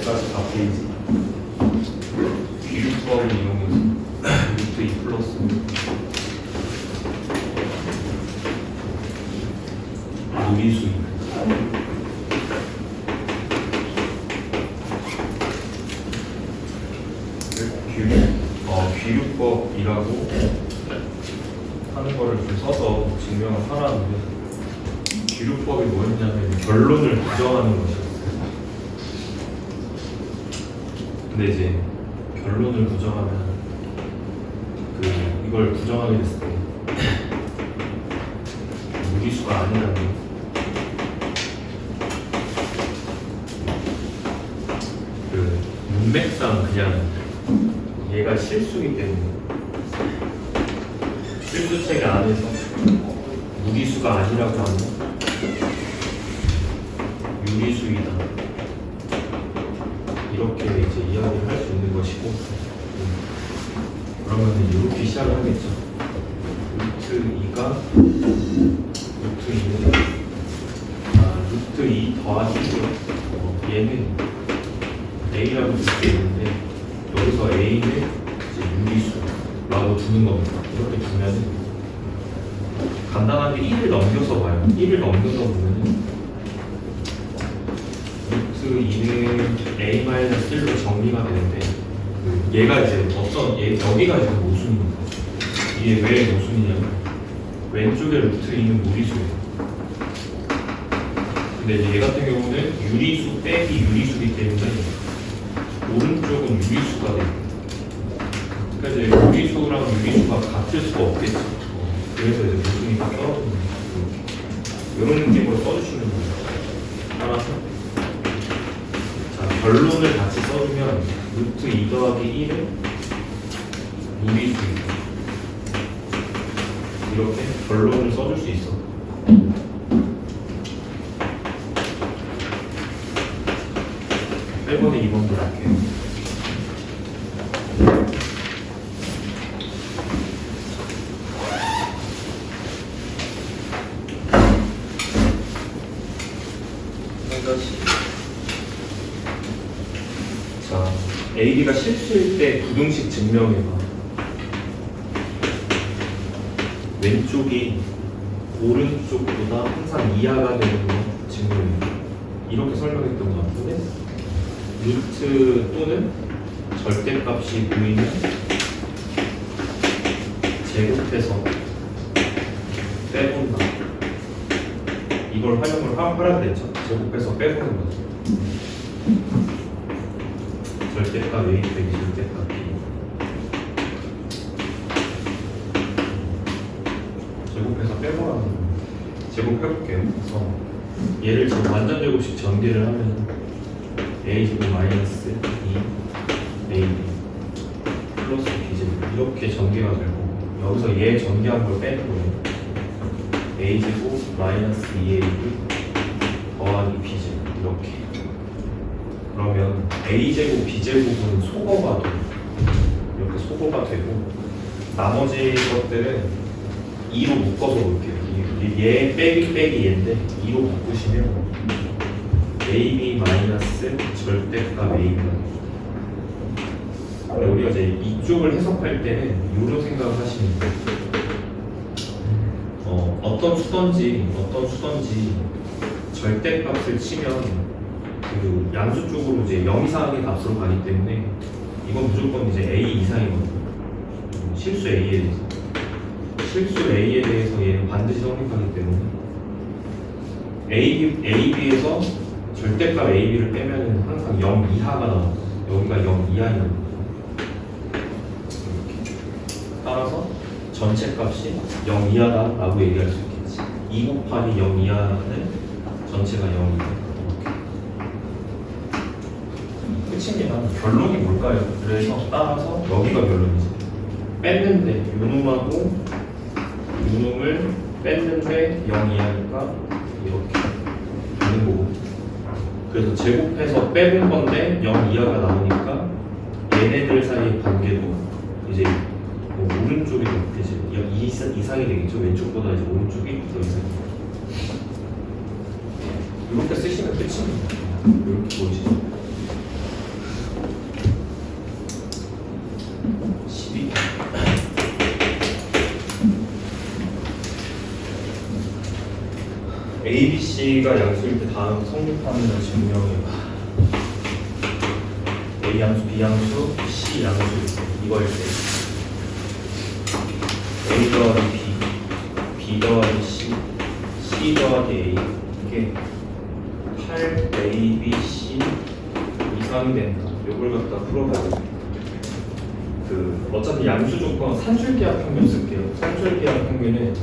여기까지 다 페이지. 기류법을 이용해서 루트 2 플러스 무리수입니다. 귀류법이라고 하는 거를 좀 써서 증명을 하라는데, 귀류법이 뭐였냐면 결론을 부정하는 것이었어요. 근데 이제 결론을 부정하면 이걸 부정하게 됐을 때 무리수가 아니라는 문맥상 그냥 얘가 실수이기 때문에 실수책 안에서 무리수가 아니라고 하면 유리수이다 이렇게 이제 이야기를 할 수 있는 것이고, 그러면 이렇게 시작을 하겠죠. 루트 2가 루트 2는 루트 2 더하기 얘는 A라고 쓸 수 있는데, 여기서 A는 이제 유리수라고 두는 겁니다. 이렇게 두면은 간단하게 1을 넘겨서 봐요. 1을 넘겨서 보면은 루트 2는 A-1로 정리가 되는데, 얘가 이제 여기가 이제 모순입니다. 이게 왜 모순이냐면 왼쪽에 루트 2는 무리수예요. 근데 이제 얘 같은 경우는 유리수 빼기 유리수이기 때문에 오른쪽은 유리수가 돼요. 그러니까 이제 유리수랑 유리수가 같을 수가 없겠죠. 그래서 이제 모순이가 떨어지는 거예요. 이런 느낌으로 써주시는 거예요. 따라서 자, 결론을 같이 써주면 루트 2 더하기 1은 무리수입니다. 이렇게 결론을 써줄 수 있어. 빼번에 2번도 할게요. 자, AB가 실수일 때 부등식 증명해봐. 왼쪽이 오른쪽보다 항상 이하가 되는 거 증명해봐. 이렇게 설명했던 것 같은데, 루트 또는 절대값이 보이면 제곱해서 빼본다. 이걸 활용을 하라 그랬죠. 제곱해서 빼보는 거죠. 절대값 A 빼기 절대값 B. 제곱해서 빼보라는 거예요. 제곱해볼게요. 그래서 얘를 지금 완전 제곱식 전개를 하면 A제곱 마이너스 2 AB 플러스 B제곱 이렇게 전개가 되고, 여기서 얘 전개한 걸 빼는 거예요. A제곱 마이너스 2AB 더하기 B제곱 이렇게. 그러면 A제곱 B제곱은 소거가 돼요. 이렇게 소거가 되고, 나머지 것들은 2로 묶어서 볼게요. 얘 빼기 얘인데 2로 묶으시면 AB 마이너스 절대값 A가. 우리가 이제 이쪽을 해석할 때는 이런 생각을 하시면 돼요. 어떤 수던지 절대값을 치면 양수 쪽으로 이제 0 이상의 값으로 가기 때문에 이건 무조건 이제 A 이상이거든요. 실수 A에 대해서 얘는 반드시 성립하기 때문에 AB에서 절대값 AB를 빼면은 항상 0 이하가 나와요. 여기가 0 이하입니다. 따라서 전체 값이 0 이하다라고 얘기할 수 있겠지. 2 곱하기 0 이하는 전체가 0 이하. 끝입니다. 결론이 뭘까요? 그래서 따라서 여기가 결론이지. 뺐는데 유놈을 뺐는데 0 이하니까 이렇게 되는 거고, 그래서 제곱해서 빼본 건데 0 이하가 나오니까 얘네들 사이의 관계도 이제 오른쪽이 이제 이상이 되겠죠. 왼쪽보다 이제 오른쪽이 더 이상이. 이렇게 쓰시면 끝입니다. 이렇게 보이시죠? C가 양수일 때 다음 성립하는 걸 증명해봐. A 양수, B 양수, C 양수일 때 이거일 때 A 더하기 B, B 더하기 C, C 더하기 A 이게 8A, B, C 이상이 된다. 이걸 갖다 풀어봐야 돼. 어차피 양수 조건 산술계약 평균 쓸게요. 산술계약 평균은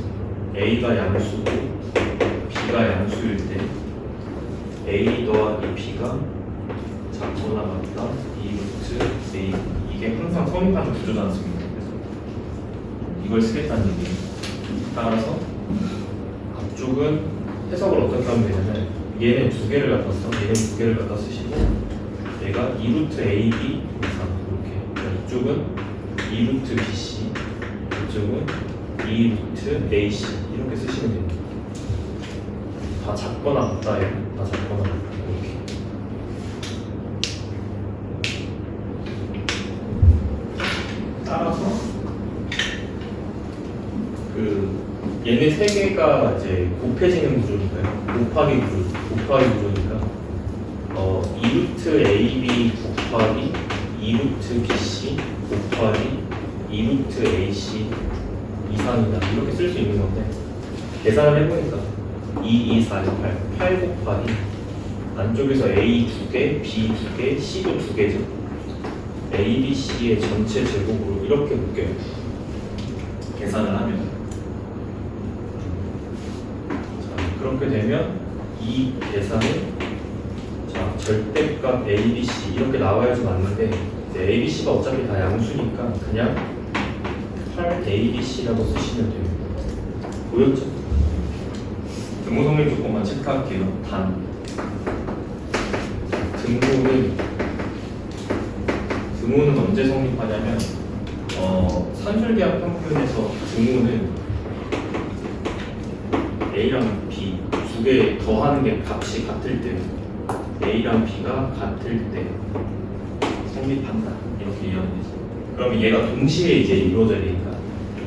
A가 양수고 B가 양수일 때 A 더하기 B가 작거나 같다 2루트 A 이게 항상 성립하는 구조지 않습니까? 그래서 이걸 쓰겠다는 얘기예요. 따라서 앞쪽은 해석을 어떻게 하면 되냐면 얘는 두 개를 갖다 써, 얘는 두 개를 갖다 쓰시고 얘가 2루트 AB 이상 이렇게 이쪽은 2루트 BC 이쪽은 2루트 AC 이렇게 쓰시면 됩니다. 다 작거나 같다예요. 다 작거나 같다 이렇게. 따라서 얘네 세 개가 이제 곱해지는 구조니까요. 곱하기 구조니까 2루트 AB 곱하기 2루트 BC 곱하기 2루트 AC 이상이다 이렇게 쓸 수 있는 건데 계산을 해보니까 2, 2, 4, 8, 8 곱하기 안쪽에서 A 2개, B 2개, C도 2개죠. A, B, C의 전체 제곱으로 이렇게 묶여요. 계산을 하면 자, 그렇게 되면 이 계산은 자, 절대값 A, B, C 이렇게 나와야지 맞는데 이제 A, B, C가 어차피 다 양수니까 그냥 8A, B, C라고 쓰시면 돼요. 보였죠? 등호성립 조건만 체크할게요. 단 등호는 언제 성립하냐면 산술계약 평균에서 등호는 A랑 B 두 개 더하는 게 값이 같을 때 A랑 B가 같을 때 성립한다 이렇게 이해하면 되죠. 그러면 얘가 동시에 이제 이루어져야 되니까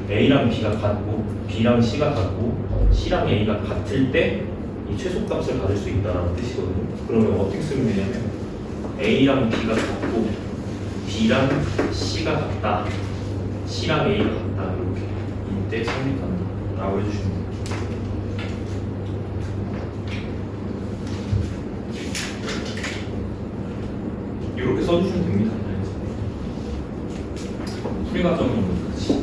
A랑 B가 같고 B랑 C가 같고 C랑 A가 같을 때 이 최소값을 가질 수 있다는 뜻이거든요. 그러면 어떻게 쓰면 되냐면 A랑 B가 같고 B랑 C가 같다, C랑 A가 같다 이렇게 이때 성립한다 라고 해주시면 돼요. 이렇게 써주시면 됩니다. 풀이 과정은 같이.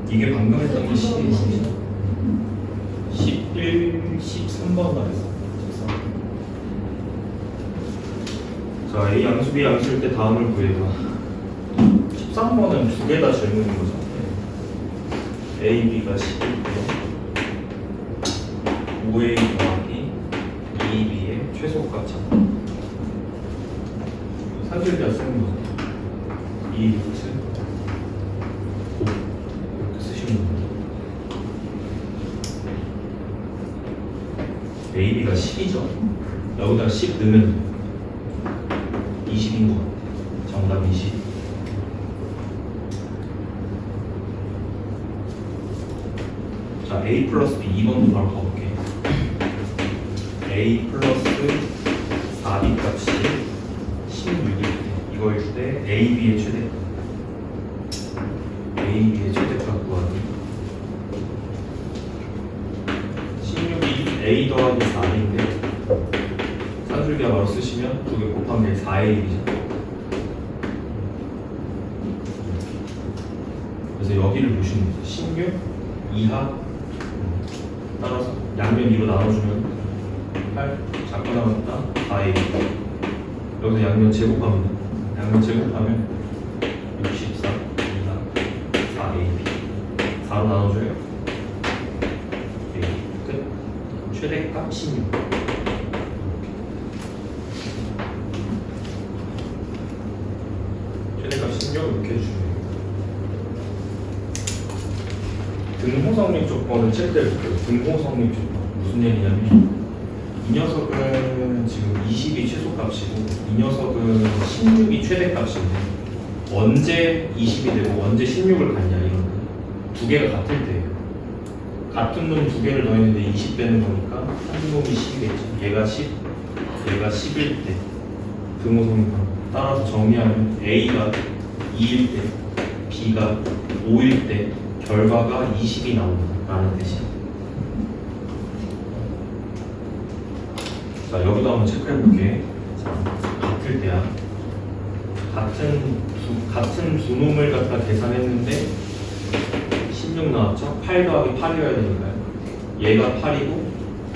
이게 방금 했던 게 11, 13번 말했어. 자, A 양수, B 양수일 때 다음을 구해봐. 13번은 두 개 다 질문인 거죠. A, B가 11일 때 5A 더하기 2B의 최소값 찾다. 산술계약 쓰는 거죠. 2루트 AB가 10이죠. 여기다 10 넣으면 20인 것 같아요. 정답 20. 자, A 플러스 B 2번도 바로 가볼게요. A 플러스 4B 값이 16일 때 이거일 때 AB의 최대값 구하기. A 더하기 4A인데 산술계약 바로 쓰시면 두 개 곱하면 4A이죠. 그래서 여기를 보시면 돼요. 16 이하 따라서 양면 2로 나눠주면 8 작거나 같다 4A. 여기서 양면 제곱하면 돼요. 양면 제곱하면 64 이하 4AB 4로 나눠줘요. 최대값 16. 최대값 16 이렇게 해주시면 등호성립 조건을 칠 때 볼게요. 등호성립 조건 무슨 얘기냐면 이 녀석은 지금 20이 최소값이고 이 녀석은 16이 최대값인데 언제 20이 되고 언제 16을 갖냐 이런 거. 두 개가 같을 때예요. 같은 놈 두 개를 더했는데 20 되는 거니까 한 놈이 10이겠죠. 얘가 10, 얘가 10일 때 등호성이방. 따라서 정리하면 A가 2일 때, B가 5일 때 결과가 20이 나온다 라는 뜻이야. 자, 여기도 한번 체크해 볼게. 자, 같을 때야. 같은 두 놈을 갖다 계산했는데 16 나왔죠? 8 더하기 8이어야 되니까요. 얘가 8이고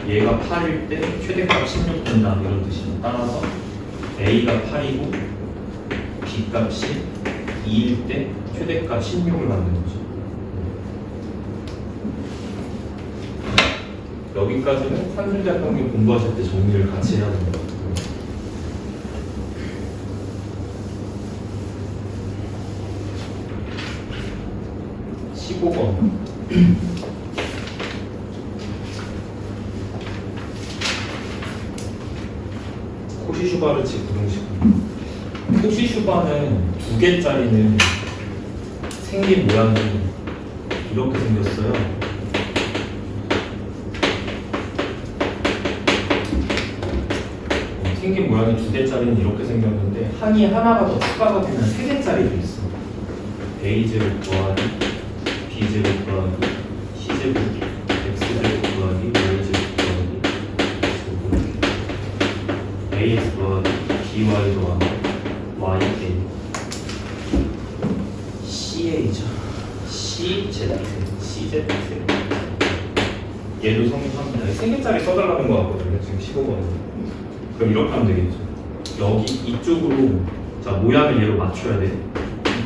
얘가 8일 때 최대값 16 된다 이런 뜻이야. 따라서 A가 8이고 B 값이 2일 때 최대값 16을 갖는 거죠. 여기까지는 산술작용률 공부하실 때 정리를 같이 해야 됩니다. 15번 코시슈바르치 부등식. 코시슈바는 두 개짜리는 생긴 모양이 이렇게 생겼어요. 생긴 모양이 두 개짜리는 이렇게 생겼는데 항이 하나가 더 추가가 되면 세 개짜리도 있어. A제곱 더하기 B제곱 더하기 C제곱 X제곱 더하기 Y제곱 더하기 AX 더하기 BY 더하기 YA CA죠. CZ 얘도 성립합니다. 세 개짜리 써달라는 거 같거든요. 지금 15번은. 그럼 이렇게 하면 되겠죠. 여기 이쪽으로 자 모양을 얘로 맞춰야 돼.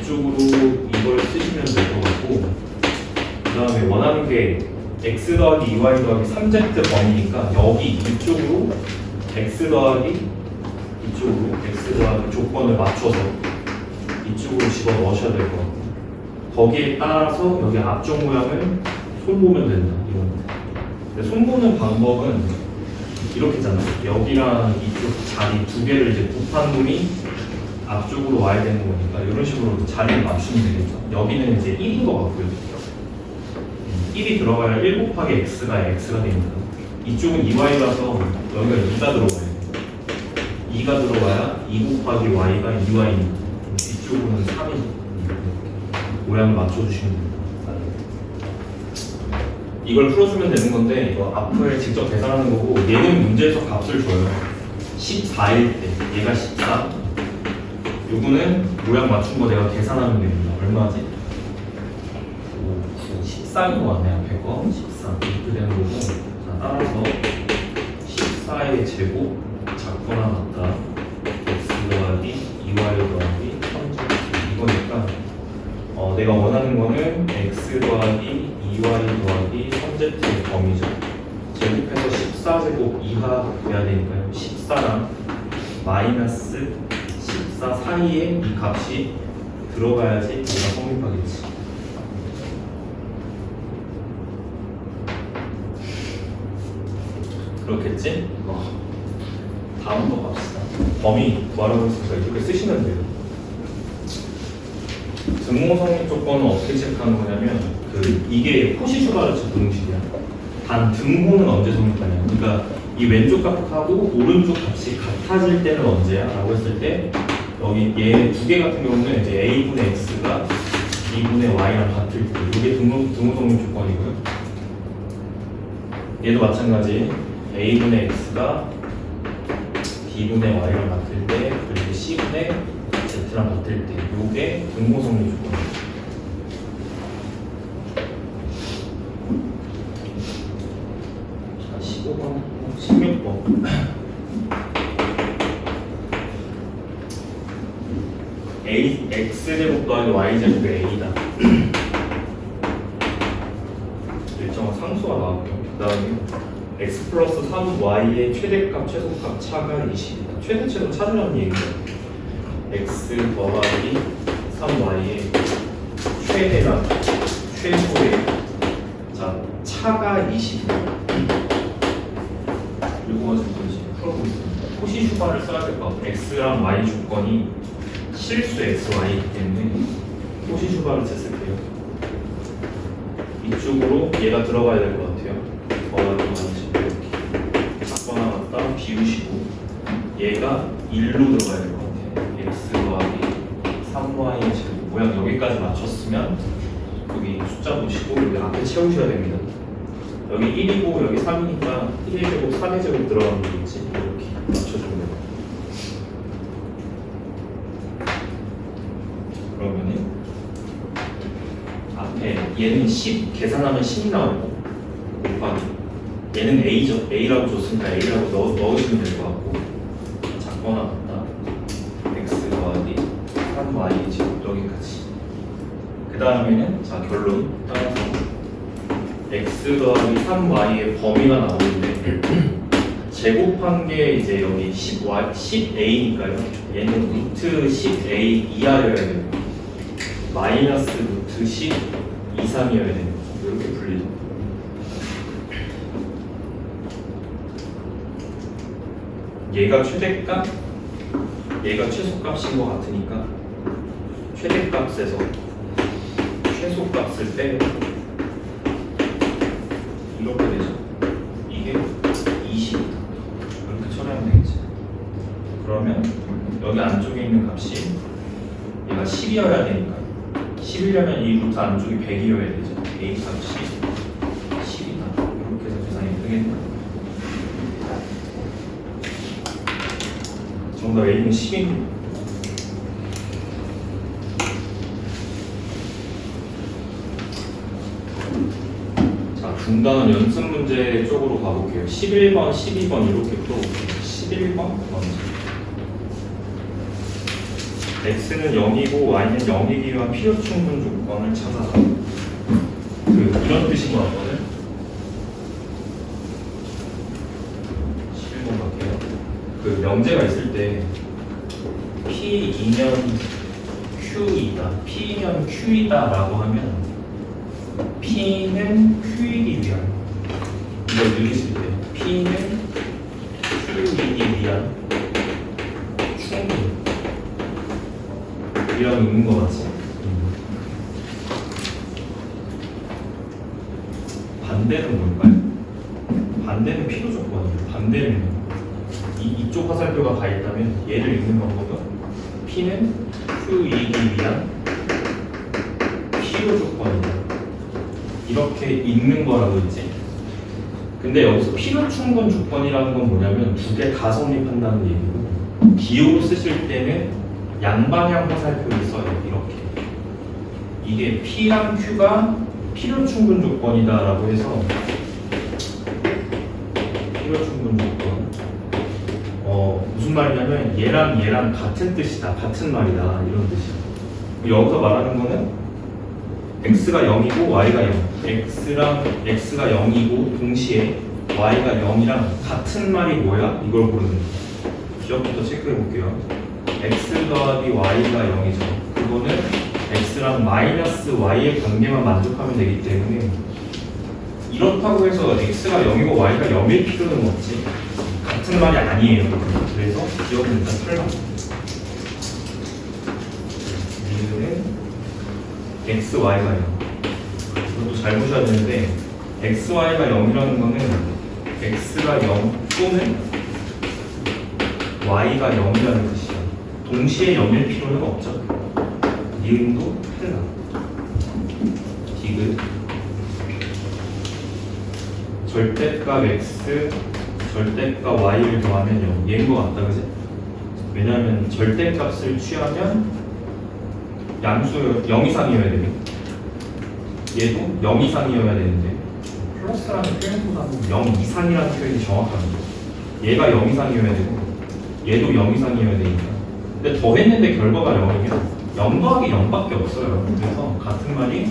이쪽으로 이걸 쓰시면 될 것 같고 그 다음에 원하는 게 x 더하기 2y 더하기 3z 범위니까 여기 이쪽으로 x 더하기 이쪽으로 x 더하기 조건을 맞춰서 이쪽으로 집어 넣으셔야 될 것 같고 거기에 따라서 여기 앞쪽 모양을 손보면 된다. 이런 거. 근데 손보는 방법은 이렇게잖아요. 여기랑 이쪽 자리 두 개를 이제 곱한 놈이 앞쪽으로 와야 되는 거니까 이런 식으로 자리를 맞추면 되겠죠. 여기는 이제 1인 것 같고요. 1이 들어가야 1 곱하기 x가 됩니다. 이쪽은 2y라서 여기가 2가 들어가요. 2가 들어가야 2 곱하기 y가 2y입니다. 이쪽으로는 3이 모양을 맞춰주시면 됩니다. 이걸 풀어주면 되는 건데 이거 앞을 직접 계산하는 거고 얘는 문제에서 값을 줘요. 14일 때 얘가 14 요거는 모양 맞춘 거 내가 계산하면 됩니다. 얼마지? 5, 9, 14인 거 같네. 앞에 거 14 이렇게 되는 거고 자, 따라서 14의 제곱 작거나 같다 x 더하기 2y 더하기 3제곱 이거니까 내가 원하는 거는 x 더하기 2y 더하기 3z의 범위죠. 제곱해서 14제곱 이하 돼야 되니까요. 14랑 마이너스 14 사이에 이 값이 들어가야지 얘가 성립하겠지. 그렇겠지? 다음 거 갑시다. 범위 구하라고 했으니까 이렇게 쓰시면 돼요. 등호성립 조건은 어떻게 체크하는 거냐면 이게 코시슈바르치 부등식이야. 단 등호는 언제 성립하냐. 그러니까 이 왼쪽 값하고 오른쪽 값이 같아질 때는 언제야? 라고 했을 때 여기 얘 두 개 같은 경우는 이제 a분의 x가 b분의 y랑 같을 때 이게 등호성립 조건이고요. 얘도 마찬가지 a분의 x가 b분의 y랑 같을 때 그리고 c분의 z랑 같을 때 이게 등호성립 조건이에요. 자, 15번, 16번 x제곱 더하기 y제곱이 a다. 일정한 상수가 나왔고요. 그 다음에 x 플러스 3y의 최대값, 최소값 차가 20이다. 최대치로 찾으라는 얘기예요. x 더하기 3y의 최대랑 최소의 자 차가 20이다. 이거 가지고 이제 풀어보겠습니다. 토시 슈바를 써야 될 것 같아요. x랑 y 조건이 실수 x, y이기 때문에 토시 슈바를 쓸게요. 이쪽으로 얘가 들어가야 될 것 같아요. 이렇게 작거나 갖다 비우시고 얘가 1로 들어가야 될 것 같아요. x 더하기 3y 제곱 모양 여기까지 맞췄으면 여기 숫자 보시고 여기 앞에 채우셔야 됩니다. 여기 1이고 여기 3이니까 1의 제곱 3의 제곱 들어가면 되겠지. 이렇게 맞춰주면 돼요. 그러면은 앞에 얘는 10 계산하면 10 나오고 곱하기 얘는 A죠. A라고 줬으니까 A라고 넣으시면 될 것 같고 작거나 같다 x 더하기 3y 제곱 여기까지. 그 다음에는 자 결론 따라서 x 더하기 3y의 범위가 나오는데 제곱한 게 이제 여기 10y, 10a니까요. 얘는 루트 10a 이하여야 돼요. 마이너스 루트 10 이상이어야 돼요. 이렇게 분리죠. 얘가 최대값, 얘가 최소값인 것 같으니까 최대값에서 최소값을 빼요. 이렇게 되죠. 이게 20이다. 이렇게 처리하면 되겠지. 그러면 여기 안쪽에 있는 값이 얘가 10이어야 되니까 10이려면 이 루트 안쪽이 100이어야 되죠. A 값이 10이다. 이렇게 해서 계산이 되겠다. 정답 A는 10입니다. 중단은 연습 문제 쪽으로 가볼게요. 11번, 12번 이렇게 풀어볼게요. 11번 먼저. x는 0이고 y는 0이기 위한 필요 충분 조건을 찾아라. 이런 뜻인 것 같거든. 11번 갈게요. 명제가 있을 때 P2면 Q이다, P면 Q이다 라고 하면 P는 Q이기 위한 이걸 늘리실 때 P는 Q이기 위한 충분 이랑 있는 거 맞지? 반대는 뭘까요? 반대는 필요 조건이에요. 반대는 이쪽 화살표가 가 있다면 얘를 읽는 방법은 P는 Q이기 위한 필요 조건이다. 이렇게 읽는 거라고 했지. 근데 여기서 필요 충분 조건이라는 건 뭐냐면 두 개 다 성립한다는 얘기고 기호로 쓰실 때는 양방향 화살표를 써요. 이렇게. 이게 P랑 Q가 필요 충분 조건이다라고 해서 필요 충분 조건. 무슨 말이냐면 얘랑 같은 뜻이다. 같은 말이다. 이런 뜻이야. 여기서 말하는 거는 x가 0이고 y가 0. x가 0이고 동시에 y가 0이랑 같은 말이 뭐야? 이걸 고르는 거야. 기억부터 체크해 볼게요. x 더하기 y가 0이죠. 그거는 x랑 마이너스 y의 관계만 만족하면 되기 때문에 이렇다고 해서 x가 0이고 y가 0일 필요는 없지. 같은 말이 아니에요. 그래서 기억은 일단 틀려. 이유는 x, y가 0. 이것도 잘 보셔야 되는데 x, y가 0이라는 거는 x가 0 또는 y가 0이라는 뜻이야. 동시에 0일 필요는 없죠. 니은도 틀려. 디귿 절대값 x, 절대값 y를 더하면 0. 얘인 것 같다, 그지? 왜냐하면 절대값을 취하면 양수 0 이상이어야 돼요. 얘도 0 이상이어야 되는데 플러스라는 표현보다는 0 이상이라는 표현이 정확합니다. 얘가 0 이상이어야 되고 얘도 0 이상이어야 되니까. 근데 더했는데 결과가 0이면 0 더하기 0밖에 없어요. 그래서 같은 말이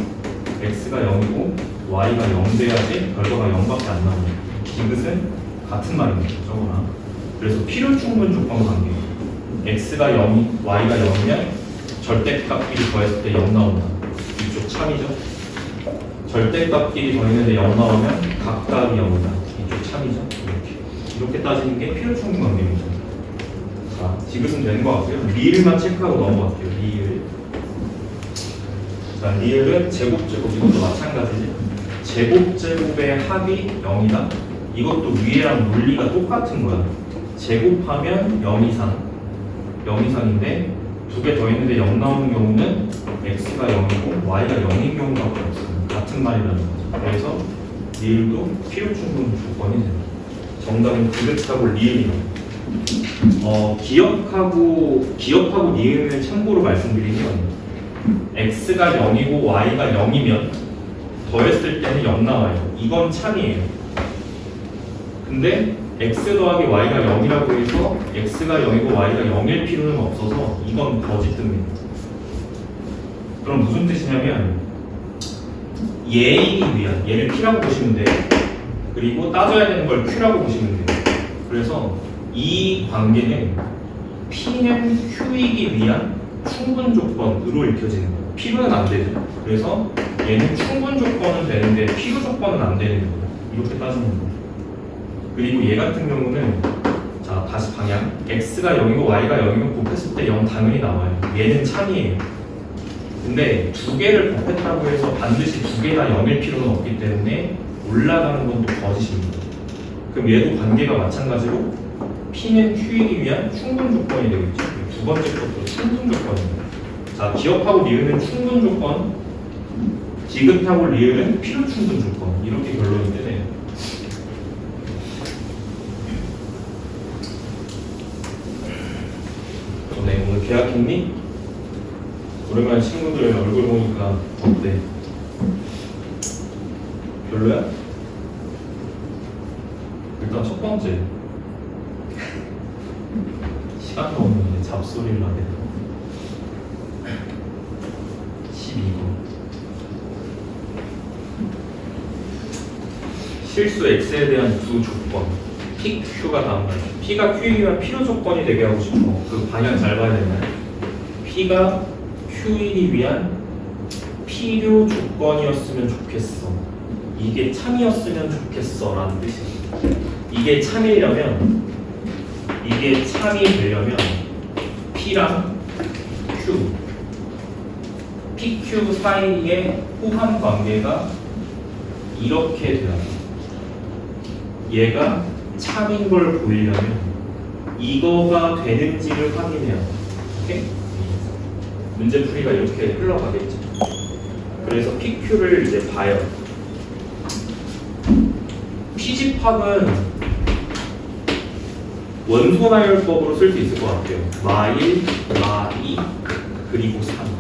x가 0이고 y가 0 돼야지 결과가 0밖에 안 나옵니다. 디귿은 같은 말입니다. 저거나. 그래서 필요 충분 조건 관계. x가 0, y가 0이면 절대값끼리 더했을 때 0 나온다. 이쪽 참이죠. 절대값끼리 더했는데 0 나오면 각각이 0이다. 이쪽 참이죠. 이렇게. 이렇게 따지는 게 필요 충분 관계입니다. 자, 지그슨 되는 것 같고요. 리을만 체크하고 넘어갈게요. 리을. 자, 리을은 제곱제곱 이것도 마찬가지지. 제곱제곱의 합이 0이다. 이것도 위에랑 논리가 똑같은 거야. 제곱하면 0 이상. 0 이상인데 두 개 더 있는데 0 나오는 경우는 x가 0이고 y가 0인 경우가 없어요. 같은 말이라는 거죠. 그래서 리을도 필요 충분 조건이 됩니다. 정답은 디귿하고 리을이다. 기억하고 리을을 참고로 말씀드리면 x가 0이고 y가 0이면 더했을 때는 0 나와요. 이건 참이에요. 근데 x 더하기 y가 0이라고 해서 x가 0이고 y가 0일 필요는 없어서 이건 거짓됩니다. 그럼 무슨 뜻이냐면 얘이기 위한, 얘를 p라고 보시면 돼요. 그리고 따져야 되는 걸 q라고 보시면 돼요. 그래서 이 관계는 p는 q이기 위한 충분 조건으로 읽혀지는 거예요. p는 안 되죠. 그래서 얘는 충분 조건은 되는데 필요 조건은 안 되는 거예요. 이렇게 따지는 거예요. 그리고 얘 같은 경우는 자 다시 방향 x가 0이고 y가 0이고 곱했을 때 0 당연히 나와요. 얘는 참이에요. 근데 두 개를 곱했다고 해서 반드시 두 개 다 0일 필요는 없기 때문에 올라가는 건 또 거짓입니다. 그럼 얘도 관계가 마찬가지로 p는 q이기 위한 충분 조건이 되겠죠. 두 번째 것도 충분 조건입니다. 자, 기억하고 리을은 충분 조건, 디귿하고 리을은 필요 충분 조건. 이렇게 결론이 되네요. 네, 오늘 계약했니? 오랜만에 친구들 얼굴 보니까 어때? 별로야? 일단 첫 번째 시간도 없는데 잡소리를 하게 돼. 12번 실수 x에 대한 두 조건 p, q가 다음 말 p가 q이면 필요 조건이 되게 하고 싶어. 그 방향 잘 봐야 되나요? p가 q이기 위한 필요 조건이었으면 좋겠어. 이게 참이었으면 좋겠어 라는 뜻이에요. 이게 참이려면 이게 참이 되려면 p랑 q PQ 사이의 호환 관계가 이렇게 돼야 돼. 얘가 참인 걸 보이려면 이거가 되는지를 확인해야 돼. 오케이? 문제풀이가 이렇게 흘러가겠죠. 그래서 PQ를 이제 봐요. P집합은 원소나열법으로 쓸 수 있을 것 같아요. 마1, 마2, 그리고 3.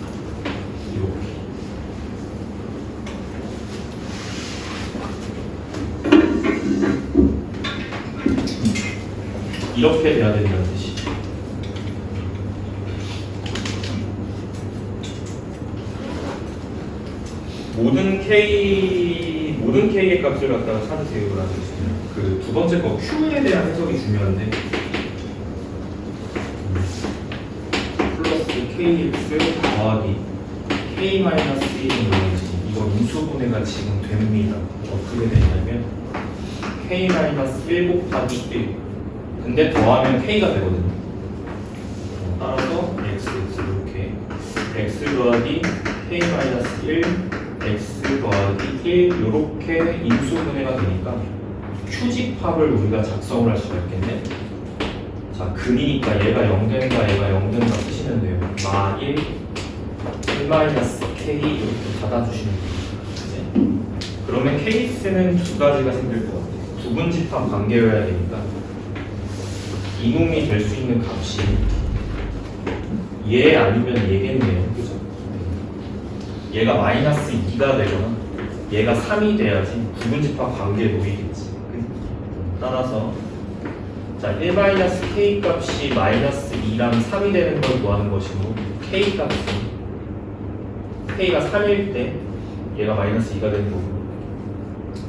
이렇게 돼야 된다는 뜻이. 모든 K의 값을 갖다가 찾으세요라는 뜻이에요. 그 두 번째 거 Q에 대한 해석이 중요한데 플러스 KX 더하기 K-1은 뭐지? 이거 인수분해가 지금 됩니다. 어떻게 되냐면 K-1 곱하기 1 근데 더하면 K가 되거든요. 따라서 X 이렇게 X 더하기 K-1 X 더하기 1 이렇게 인수분해가 되니까 Q집합을 우리가 작성을 할 수가 있겠네. 자, 근이니까 얘가 0 된다, 얘가 0 된다 쓰시면 돼요. 마 1, 1-K 이렇게 받아주시면 돼요. 그러면 케이스는 두 가지가 생길 것 같아요. 부분집합 관계여야 되니까 이놈이 될 수 있는 값이 얘 아니면 얘겠네요. 그죠? 얘가 마이너스 2가 되거나 얘가 3이 돼야지 부분집합 관계에 놓이겠지. 따라서 자 1-K 값이 마이너스 2랑 3이 되는 걸 구하는 것이고 K 값이 K가 3일 때 얘가 마이너스 2가 되는 거고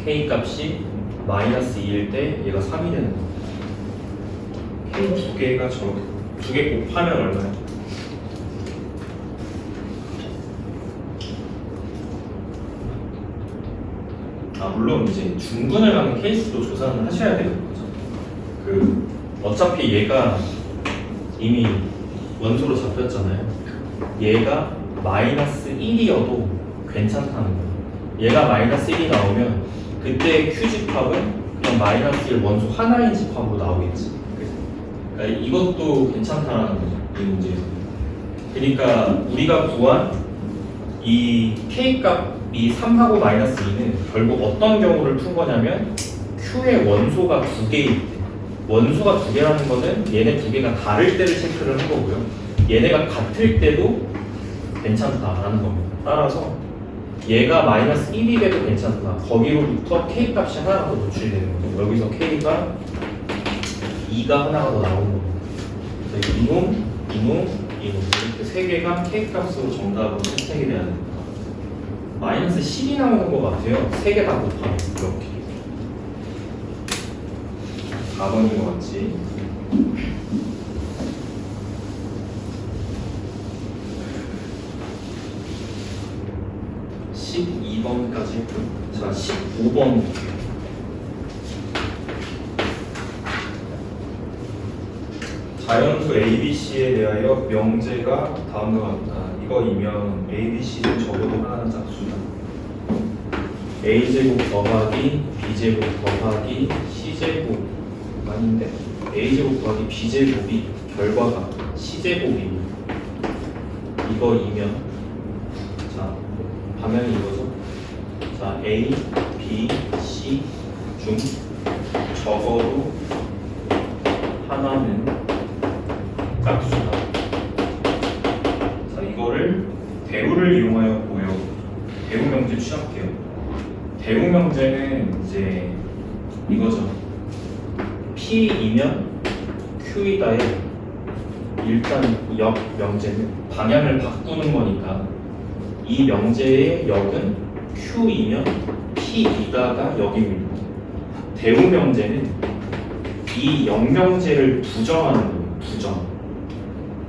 K 값이 마이너스 2일 때 얘가 3이 되는 거고 K 두 개가 두 개 곱하면 얼마야? 물론 이제 중근을 가는 케이스도 조사는 하셔야 되는 거죠. 어차피 얘가 이미 원소로 잡혔잖아요. 얘가 마이너스 1이어도 괜찮다는 거예요. 얘가 마이너스 1이 나오면 그때 q 집합은 그냥 마이너스 1 원소 하나의 집합으로 나오겠지. 그러니까 이것도 괜찮다라는 거죠. 이 문제에서. 그러니까 우리가 구한 이 k 값이 3하고 마이너스 2는 결국 어떤 경우를 푼 거냐면 q의 원소가 두 개일 때, 원소가 두 개라는 거는 얘네 두 개가 다를 때를 체크를 한 거고요. 얘네가 같을 때도 괜찮다라는 겁니다. 따라서 얘가 마이너스 1이 돼도 괜찮다. 거기로부터 k 값이 하나가 더 노출이 되는 거죠. 여기서 k가 2가 하나가 더 나오는 겁니다. 그래서 이놈 이렇게 세 개가 k 값으로 정답으로 선택이 돼야 됩니다. 마이너스 10이 나오는 것 같아요. 세 개 다 곱하면 이렇게 4번인 것 같지? (12번까지) 했고, 자 15번 볼게요. 자연수 ABC에 대하여 명제가 다음과 같다. 이거이면 ABC는 적어도 하나는 짝수다. A제곱 더하기 B제곱 더하기 C제곱 아닌데? A제곱 더하기 B제곱이 결과가 C제곱입니다. 이거이면 자 방향이 이거죠. 자 A, B, C 중 적어도 하나는 짝수다. 자 이거를 대우를 이용하여 보여. 대우 명제 취합해요. 대우 명제는 이제 이거죠. P이면 Q이다에 일단 역 명제는 방향을 바꾸는 거니까 이 명제의 역은 Q이면 P이다가 역입니다. 대우 명제는 이 역명제를 부정하는 거예요. 부정.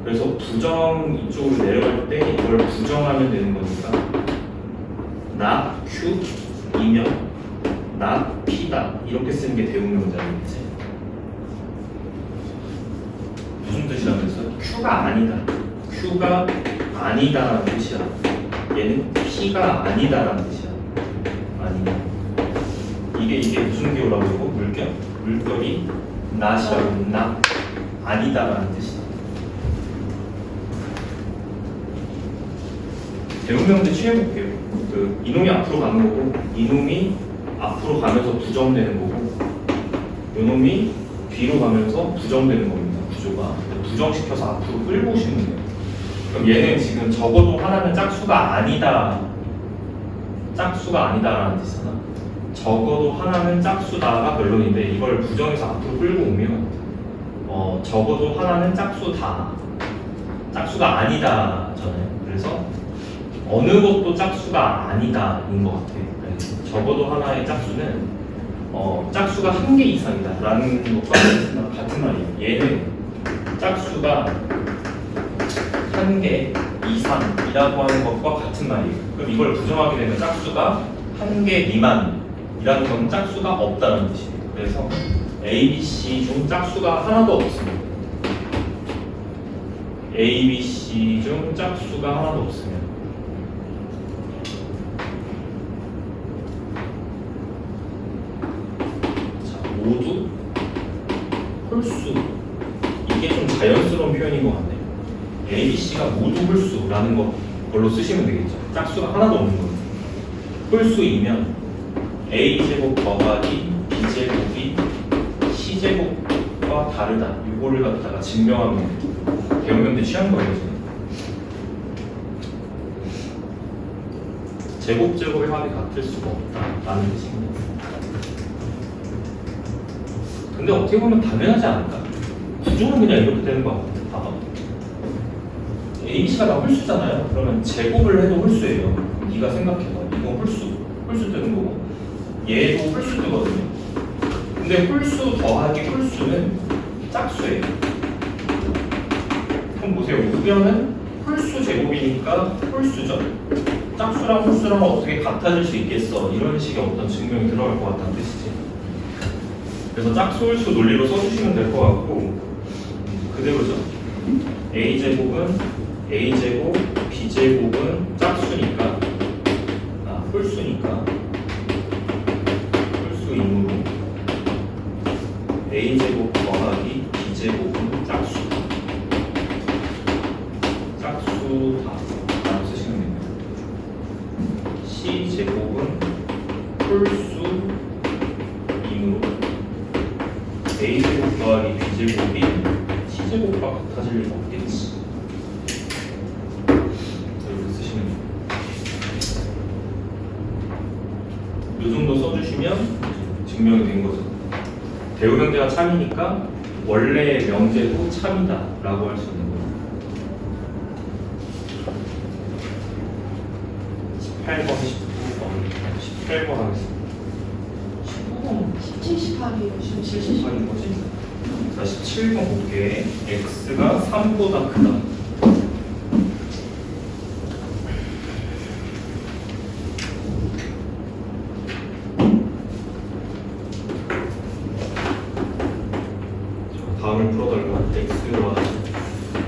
그래서 부정 이쪽으로 내려갈 때 이걸 부정하면 되는 거니까 not Q이면 not P다 이렇게 쓰는 게 대우 명제겠지. 무슨 뜻이라면서요? Q가 아니다. Q가 아니다라는 뜻이야. 얘는 P가 아니다라는 뜻이야. 아니다. 이게 무슨 기호라고 하고 물결? 물결이 not이라고 not 아니다라는 뜻이다. 대우명제 취해볼게요. 그 이놈이 앞으로 가는 거고 이놈이 앞으로 가면서 부정되는 거고 이놈이 뒤로 가면서 부정되는 겁니다. 구조가 부정시켜서 앞으로 끌고 오시는 거예요. 그럼 얘는 지금 적어도 하나는 짝수가 아니다. 짝수가 아니다라는 뜻이잖아. 적어도 하나는 짝수다가 결론인데 이걸 부정해서 앞으로 끌고 오면 적어도 하나는 짝수다. 짝수가 아니다잖아요. 그래서 어느 것도 짝수가 아니다인 것 같아. 적어도 하나의 짝수는 짝수가 한 개 이상이다 라는 것과 같은 말이에요. 얘는 짝수가 한 개 이상이라고 하는 것과 같은 말이에요. 그럼 이걸 부정하게 되면 짝수가 한 개 미만이라는 건 짝수가 없다는 뜻이에요. 그래서 A, B, C 중 짝수가 하나도 없습니다. A, B, C 중 짝수가 하나도 없으면 모두 홀수. 이게 좀 자연스러운 표현인 것 같네요. A, B, C가 모두 홀수라는 걸로 쓰시면 되겠죠. 짝수가 하나도 없는 거예요. 홀수이면 A제곱 더하기 B제곱이 C제곱과 다르다. 이거를 갖다가 증명하면 대우명제 취한 거예요. 제곱제곱의 합이 같을 수가 없다라는 뜻입니다. 근데 어떻게 보면 당연하지 않을까? 구조는 그냥 이렇게 되는 거 같아. 봐봐. ABC가 다 홀수잖아요. 그러면 제곱을 해도 홀수예요. 네가 생각해봐. 이거 홀수 뜨는 거고 얘도 홀수 뜨거든요. 근데 홀수 더하기 홀수는 짝수예요. 그럼 보세요. 우변은 홀수 제곱이니까 홀수죠. 짝수랑 홀수랑 어떻게 같아질 수 있겠어? 이런 식의 어떤 증명이 들어갈 것 같다는 뜻이지. 그래서 짝소울수 논리로 써주시면 될 것 같고 그대로죠. a제곱은 a제곱 b제곱은 짝수니까 홀수니까 홀수이므로 a제곱 더하기 b제곱은 짝수다 라고 쓰시면 됩니다. c제곱은 홀수이므로 a제곱 더하기 b제곱이 c제곱과 같아질 일 없겠지. 이렇게 쓰시면 됩니다. 이 정도 써주시면 증명이 된 거죠. 대우명제가 참이니까 원래 명제도 참이다 라고 할 수 있는 거예요. 18번, 19번, 18번 하겠습니다. 19번 17, 18이에요. 지금 78인 거지? 자, 17번 볼게. x가 3보다 크다. 다음을 풀어달라. x와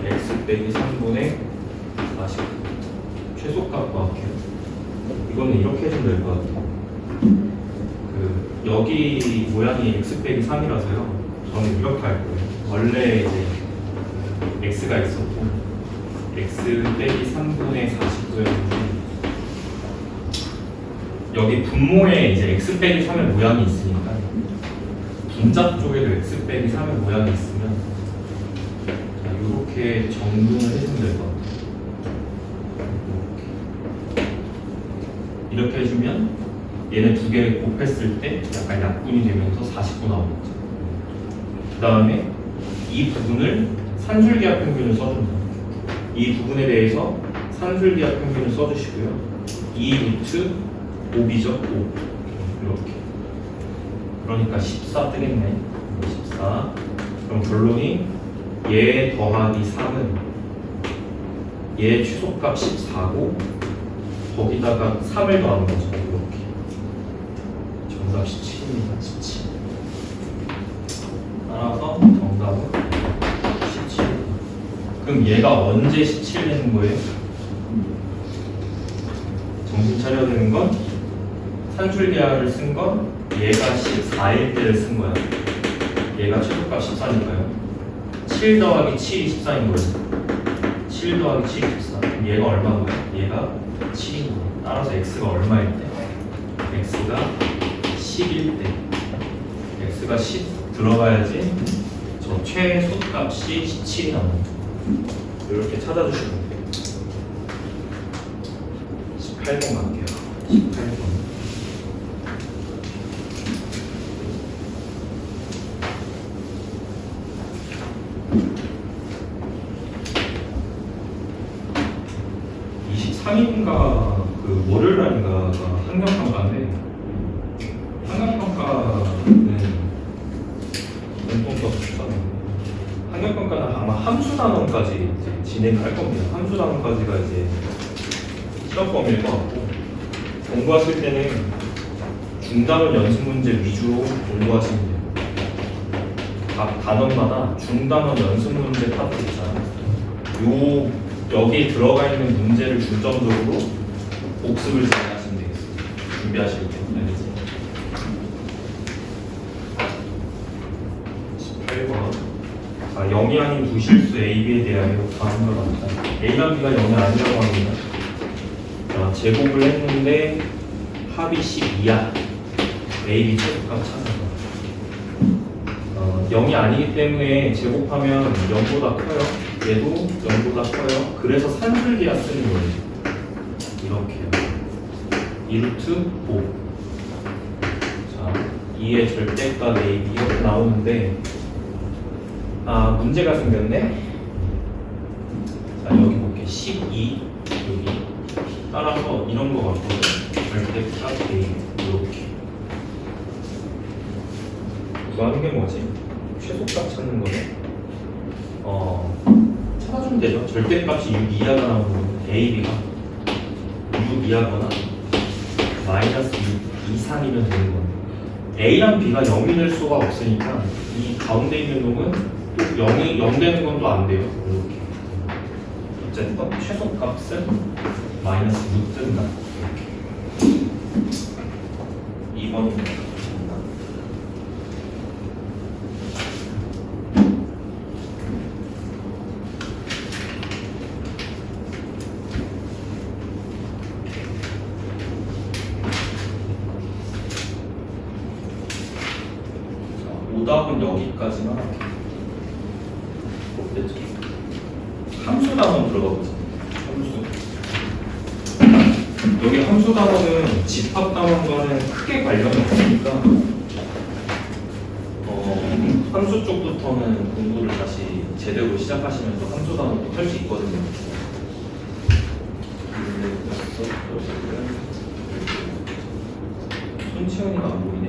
x 빼기 3분의 40 최소값 구할게요. 이거는 이렇게 해주면 될 것 같아요. 여기 모양이 x 빼기 3이라서요. 저는 이렇게 할 거예요. 원래 이제 x가 있었고 x 빼기 3분의 40도였는데 여기 분모에 이제 x 빼기 3의 모양이 있으니까 분자 쪽에도 x 빼기 3의 모양이 있으면 이렇게 정분을 해주면 될 것 같아요. 이렇게 해주면 얘네 두 개를 곱했을 때 약간 약분이 되면서 49 나오겠죠. 그 다음에 이 부분을 산술기하 평균을 써준다. 이 부분에 대해서 산술기하 평균을 써주시고요. 2 루트 5b죠. 5 이렇게. 그러니까 14 뜨겠네. 14. 그럼 결론이 얘 더하기 3은 얘 최소값 14고 거기다가 3을 더하는 거죠. 이렇게. 정답 17입니다. 17. 따라서 정답은 17. 그럼 얘가 언제 17 되는 거예요? 정신 차려야 되는 건 산술기하를 쓴 건 얘가 14일 때를 쓴 거야. 얘가 최소값 14니까요. 7 더하기 7이 14인 거예요. 7 더하기 7이 14. 그럼 얘가 얼마인 거야? 얘가 7인 거야. 따라서 x가 얼마일 때? x가 10일 때. x가 10 들어가야지 저 최소값이 17이 나옵니다. 이렇게 찾아주시면 돼요. 18번 갈게요. 18번. 상인가 그 월요일 날인가가 학력평가인데 학력평가는 공통적 비슷하네요. 학력평가는 아마 함수단원까지 진행을 할 겁니다. 함수단원까지가 이제 시험 범위일 것 같고 공부하실 때는 중단원 연습 문제 위주로 공부하시면 돼요. 각 단원마다 중단원 연습 문제 파트 있잖아요. 여기 들어가 있는 문제를 중점적으로 복습을 잘 하시면 되겠습니다. 준비하실 때. 알겠지? 18번. 자, 0이 아닌 부실수 A, B에 대하여 다음과 같다. A랑 B가 0이 아니라고 합니다. 자, 제곱을 했는데 합이 12야. A, B 최소값 찾아봐. 0이 아니기 때문에 제곱하면 0보다 커요. 얘도 0보다 커요. 그래서 산술기하 쓰는 거예요. 이렇게요. 2루트 5. 자, 2의 절대값 A, B 이렇게 나오는데 문제가 생겼네. 자, 여기 볼게. 12 여기 따라서 이런 거 같거든. 절대값 A 이렇게. 이거 하는 게 뭐지? 최소값 찾는 거네. 찾아주면 되죠. 절대값이 6 이하가 나오면 A, B가 6 이하거나 마이너스 6 이상이면 되는 건데 A랑 B가 0이 될 수가 없으니까 이 가운데 있는 놈은 또 0이 0 되는 건 또 안 돼요. 이렇게. 어쨌든 최소값은 마이너스 6 뜬다. 이렇게. 2번입니다. 오답은 여기까지만 할게요. 됐죠? 함수 단원 들어가 보자. 함수. 여기 함수 단원은 집합 단원과는 크게 관련이 없으니까 함수 쪽부터는 공부를 다시 제대로 시작하시면서 함수 단원도 할 수 있거든요. 손치현이가 안 보이네.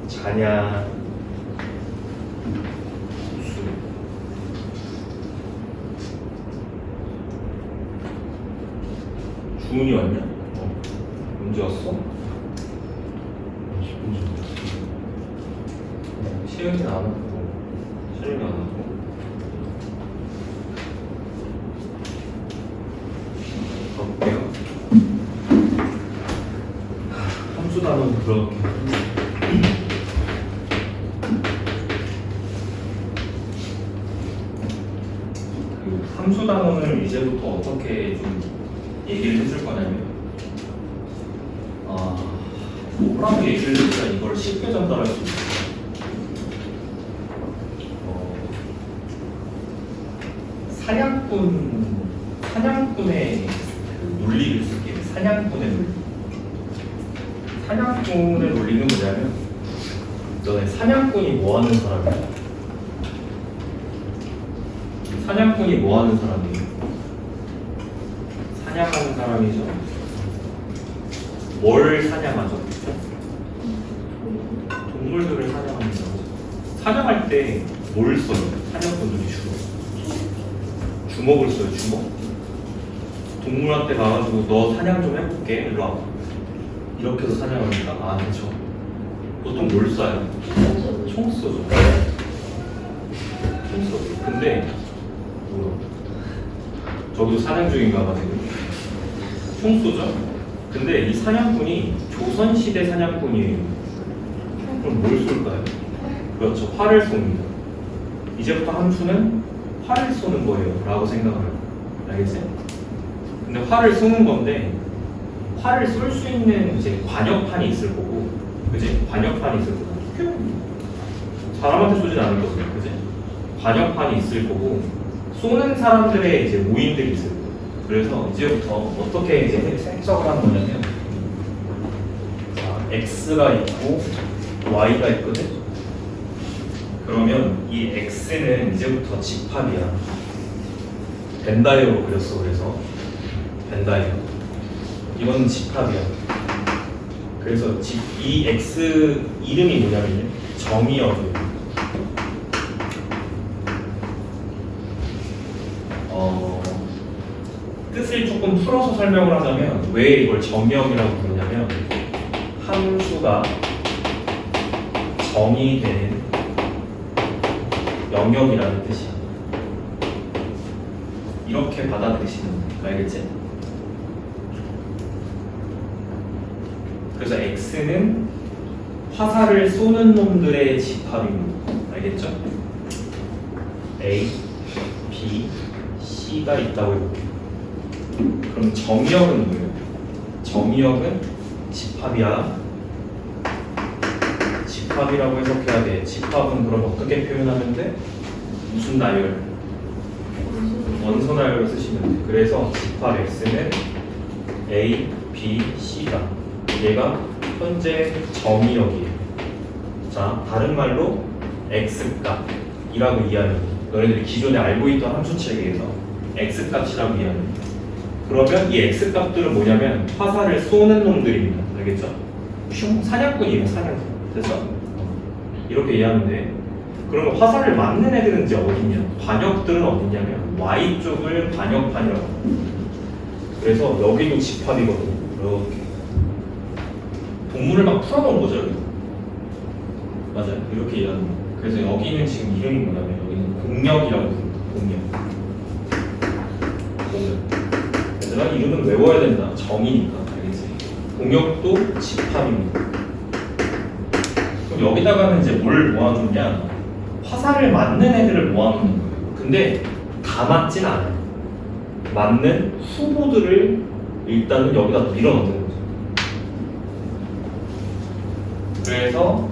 자냐 주문이 왔냐? 언제 왔어? 10분 전에. 시은이 안 왔고 시은이 안 왔고 가볼게요. 함수 단원 들어갈게요. 함수 단원을 이제부터 어떻게 좀 얘기를 해줄 거냐면, 뭐라고 얘기를 해줘야 이걸 쉽게 전달할 수 있어요. 사냥꾼의 그 논리를 쓸게요. 사냥꾼의 논리. 사냥꾼의 논리는 뭐냐면, 너네 사냥꾼이 뭐 하는 사람이야? 사냥꾼이 뭐 하는 사람이에요? 사냥하는 사람이죠. 뭘 사냥하죠? 동물들을 사냥하는 거죠. 사냥할 때 뭘 써요? 사냥꾼들이 주로 주먹을 써요. 주먹. 동물한테 가가지고 너 사냥 좀 해볼게. 일로 와. 이렇게 해서 사냥합니다. 아, 그렇죠. 보통 뭘 쏴요? 총 쏘죠. 총 쏘죠. 근데 저기도 사냥 중인가 봐 지금. 총 쏘죠? 근데 이 사냥꾼이 조선시대 사냥꾼이에요. 그럼 뭘 쏠까요? 그렇죠. 활을 쏩니다. 이제부터 함수는 활을 쏘는 거예요 라고 생각을 해요. 알겠어요? 근데 활을 쏘는 건데 활을 쏠 수 있는 이제 관역판이 있을 거고, 그지? 관역판이 있을 거고, 사람한테 쏘진 않을 거죠, 그지? 관역판이 있을 거고, 쏘는 사람들의 이제 모임들이 있을 거예요. 그래서 이제부터 어떻게 이제 해석을 하는 거냐면, 자, x가 있고 y가 있거든. 그러면 이 x는 이제부터 집합이야. 벤다이어로 그렸어. 그래서 벤다이어. 이건 집합이야. 그래서 이 x 이름이 뭐냐면요, 정의역이에요. 뜻을 조금 풀어서 설명을 하자면 왜 이걸 정의역이라고 부르냐면, 함수가 정의되는 영역이라는 뜻이야. 이렇게 받아들이시면 돼. 알겠지? 그래서 X는 화살을 쏘는 놈들의 집합입니다. 알겠죠? A, B, C가 있다고 해볼게요. 그럼 정의역은 뭐예요? 정의역은 집합이야. 집합이라고 해석해야 돼. 집합은 그럼 어떻게 표현하면 돼? 무슨 나열? 원소 나열을 쓰시면 돼. 그래서 집합 X는 A, B, C다. 얘가 현재 정의역이에요. 자, 다른 말로 x값이라고 이해하는 거. 너희들이 기존에 알고 있던 함수 체계에서 x값이라고 이해하는 거. 그러면 이 x값들은 뭐냐면 화살을 쏘는 놈들입니다. 알겠죠? 슝 사냥꾼이에요. 사냥꾼. 됐어? 이렇게 이해하면 돼. 그러면 화살을 맞는 애들은 이제 어딨냐? 관역들은 어딨냐면 Y쪽을 관역판이라고 합니다. 그래서 여기도 집합이거든요. 이렇게 동물을 막 풀어놓은 거죠. 여기. 맞아요. 이렇게 이해하는 거예요. 그래서 여기는 지금 이름이 뭐냐면 여기는 공역이라고 부릅니다. 공역. 얘들아 이름은 외워야 된다. 정이니까. 알겠지? 공역도 집합입니다. 그럼 여기다가는 이제 뭘 모아놓냐? 화살을 맞는 애들을 모아놓는 거예요. 근데 다 맞진 않아요. 맞는 후보들을 일단은 여기다 밀어넣는 거죠. 그래서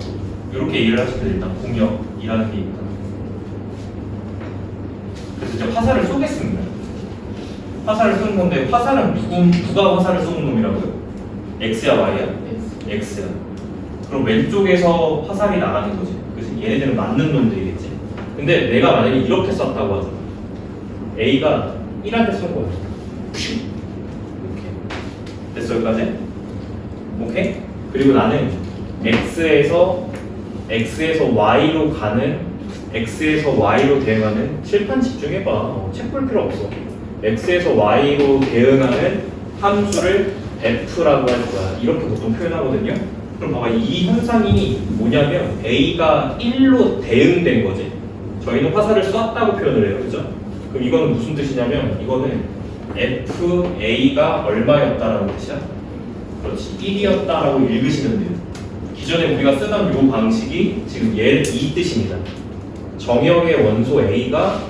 이렇게 이해를 하시면 일단 공역이라는 게 있다. 그래서 이제 화살을 쏘겠습니다. 화살을 쏘는 건데 화살은 누가 화살을 쏘는 놈이라고요? X야 Y야? X야. 그럼 왼쪽에서 화살이 나가는 거지. 그치? 얘네들은 맞는 놈들이겠지. 근데 내가 만약에 이렇게 쐈다고 하잖아. A가 1한테 쏜 거야. 이렇게. 됐어 여기까지? 오케이? 그리고 나는 X에서 Y로 가는 X에서 Y로 대응하는 칠판 집중해봐. 책 볼 필요 없어. X에서 Y로 대응하는 함수를 F라고 할 거야. 이렇게 보통 표현하거든요. 그럼 봐봐. 이 현상이 뭐냐면 A가 1로 대응된 거지. 저희는 화살을 쐈다고 표현을 해요. 그죠? 그럼 이거는 무슨 뜻이냐면 이거는 FA가 얼마였다라는 뜻이야. 그렇지. 1이었다라고 읽으시면 돼요. 기존에 우리가 쓰던 이 방식이 지금 이 뜻입니다. 정역의 원소 A가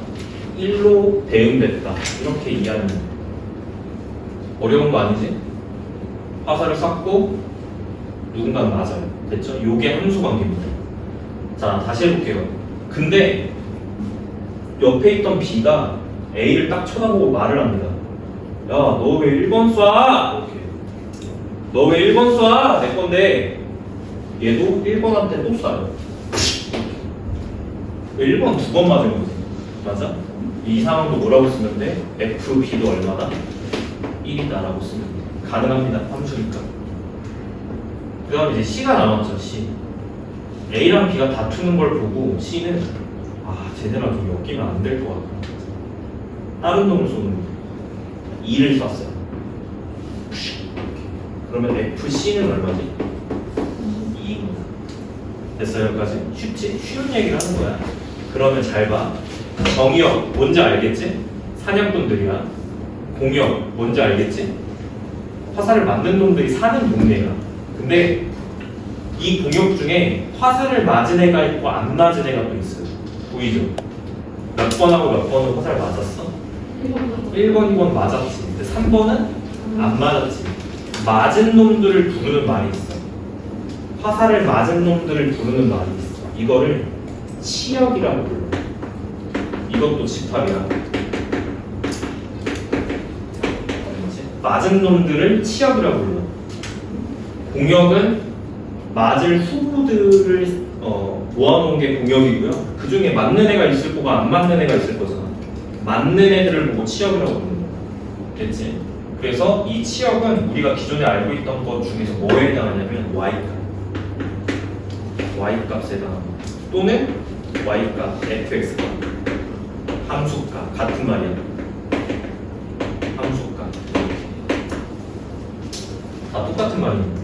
1로 대응됐다. 이렇게 이해하는 거예요. 어려운 거 아니지? 화살을 쐈고 누군가는 맞아요. 됐죠? 요게 함수 관계입니다. 자, 다시 해볼게요. 근데 옆에 있던 B가 A를 딱 쳐다보고 말을 합니다. 야, 너 왜 1번 쏴? 이렇게. 너 왜 1번 쏴? 내 건데 얘도 1번한테 또 쏴요. 1번 2번 맞은 거지. 맞아? 이 상황도 뭐라고 쓰면 돼? FB도 얼마다? 1이다라고 쓰면 돼. 가능합니다. 함수니까. 그 다음에 이제 C가 남았죠. C. A랑 B가 다투는 걸 보고 C는 쟤네랑 좀 엮이면 안 될 것 같아. 다른 놈을 쏘는 거예요. 2를 쐈어요. 그러면 FC는 얼마지? 2입니다. 됐어요? 여기까지? 쉽지? 쉬운 얘기를 하는 거야. 그러면 잘 봐. 정역 뭔지 알겠지? 사냥꾼들이야. 공역 뭔지 알겠지? 화살을 맞는 놈들이 사는 동네야. 근데 이 공역 중에 화살을 맞은 애가 있고 안 맞은 애가 또 있어요. 보이죠? 몇 번하고 몇 번은 화살 맞았어? 1번, 2번 맞았지. 근데 3번은 안 맞았지. 맞은 놈들을 부르는 말이 있어. 화살을 맞은 놈들을 부르는 말이 있어. 이거를 치역이라고 불러. 이것도 집합이야. 맞은 놈들을 치역이라고 불러. 공역은 맞을 후보들을 모아놓은 게 공역이고요. 그 중에 맞는 애가 있을 거고 안 맞는 애가 있을 거잖아. 맞는 애들을 보고 치역이라고 부르는 거야. 됐지? 그래서 이 치역은 우리가 기존에 알고 있던 것 중에서 뭐에 해당하냐면 Y값. Y값에 해당합니다. 또는 Y값, fx값, 함수값. 같은 말이야. 함수값. 다 똑같은 말입니다.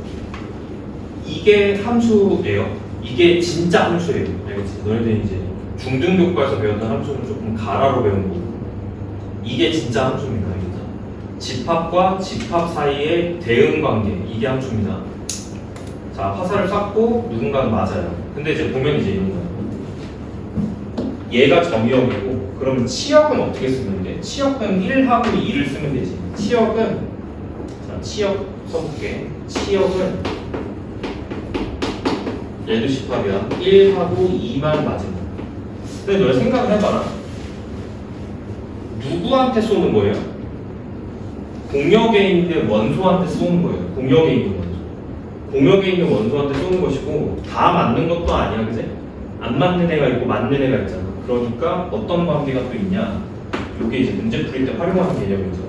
이게 함수예요. 이게 진짜 함수예요. 알겠지? 너희들 이제 중등교과에서 배웠던 함수는 조금 가라로 배운 거고 이게 진짜 함수입니다. 알겠죠? 집합과 집합 사이의 대응 관계 이게 함수입니다. 자, 화살을 쐈고 누군가는 맞아요. 근데 이제 보면 이제 이런 거예요. 얘가 정역이고 그러면 치역은 어떻게 쓰면 돼? 치역은 1하고 2를 쓰면 되지. 치역은 자, 치역 써볼게. 치역은 얘도 집합이야. 1하고 2만 맞은 거. 근데 너희 생각을 해봐라. 누구한테 쏘는 거예요? 공역에 있는 원소한테 쏘는 거예요. 공역에 있는 원소. 공역에 있는 원소한테 쏘는 것이고 다 맞는 것도 아니야, 그지? 안 맞는 애가 있고 맞는 애가 있잖아. 그러니까 어떤 관계가 또 있냐? 이게 이제 문제 풀이 때 활용하는 개념이죠.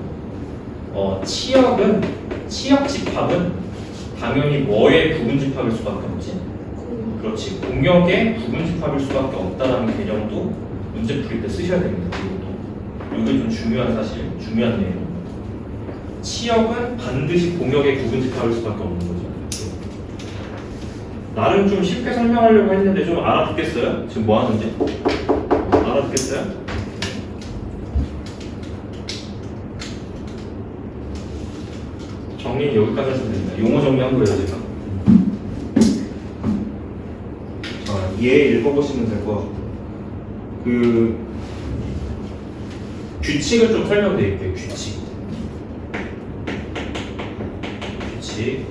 치역 집합은 당연히 뭐의 부분 집합일 수밖에 없지? 그렇지. 공역의 부분 집합일 수밖에 없다라는 개념도 문제 풀이 때 쓰셔야 됩니다. 이것도. 이게 좀 중요한 사실, 중요한 내용. 치역은 반드시 공역의 부분 집합일 수밖에 없는 거죠. 나름 좀 쉽게 설명하려고 했는데 좀 알아듣겠어요? 지금 뭐 하는지? 알아듣겠어요? 정리 여기까지 하시면 됩니다. 용어 정리한 거예요, 제가. 자, 얘 읽어보시면 될 것 같고. 규칙을 좀 설명드릴게요,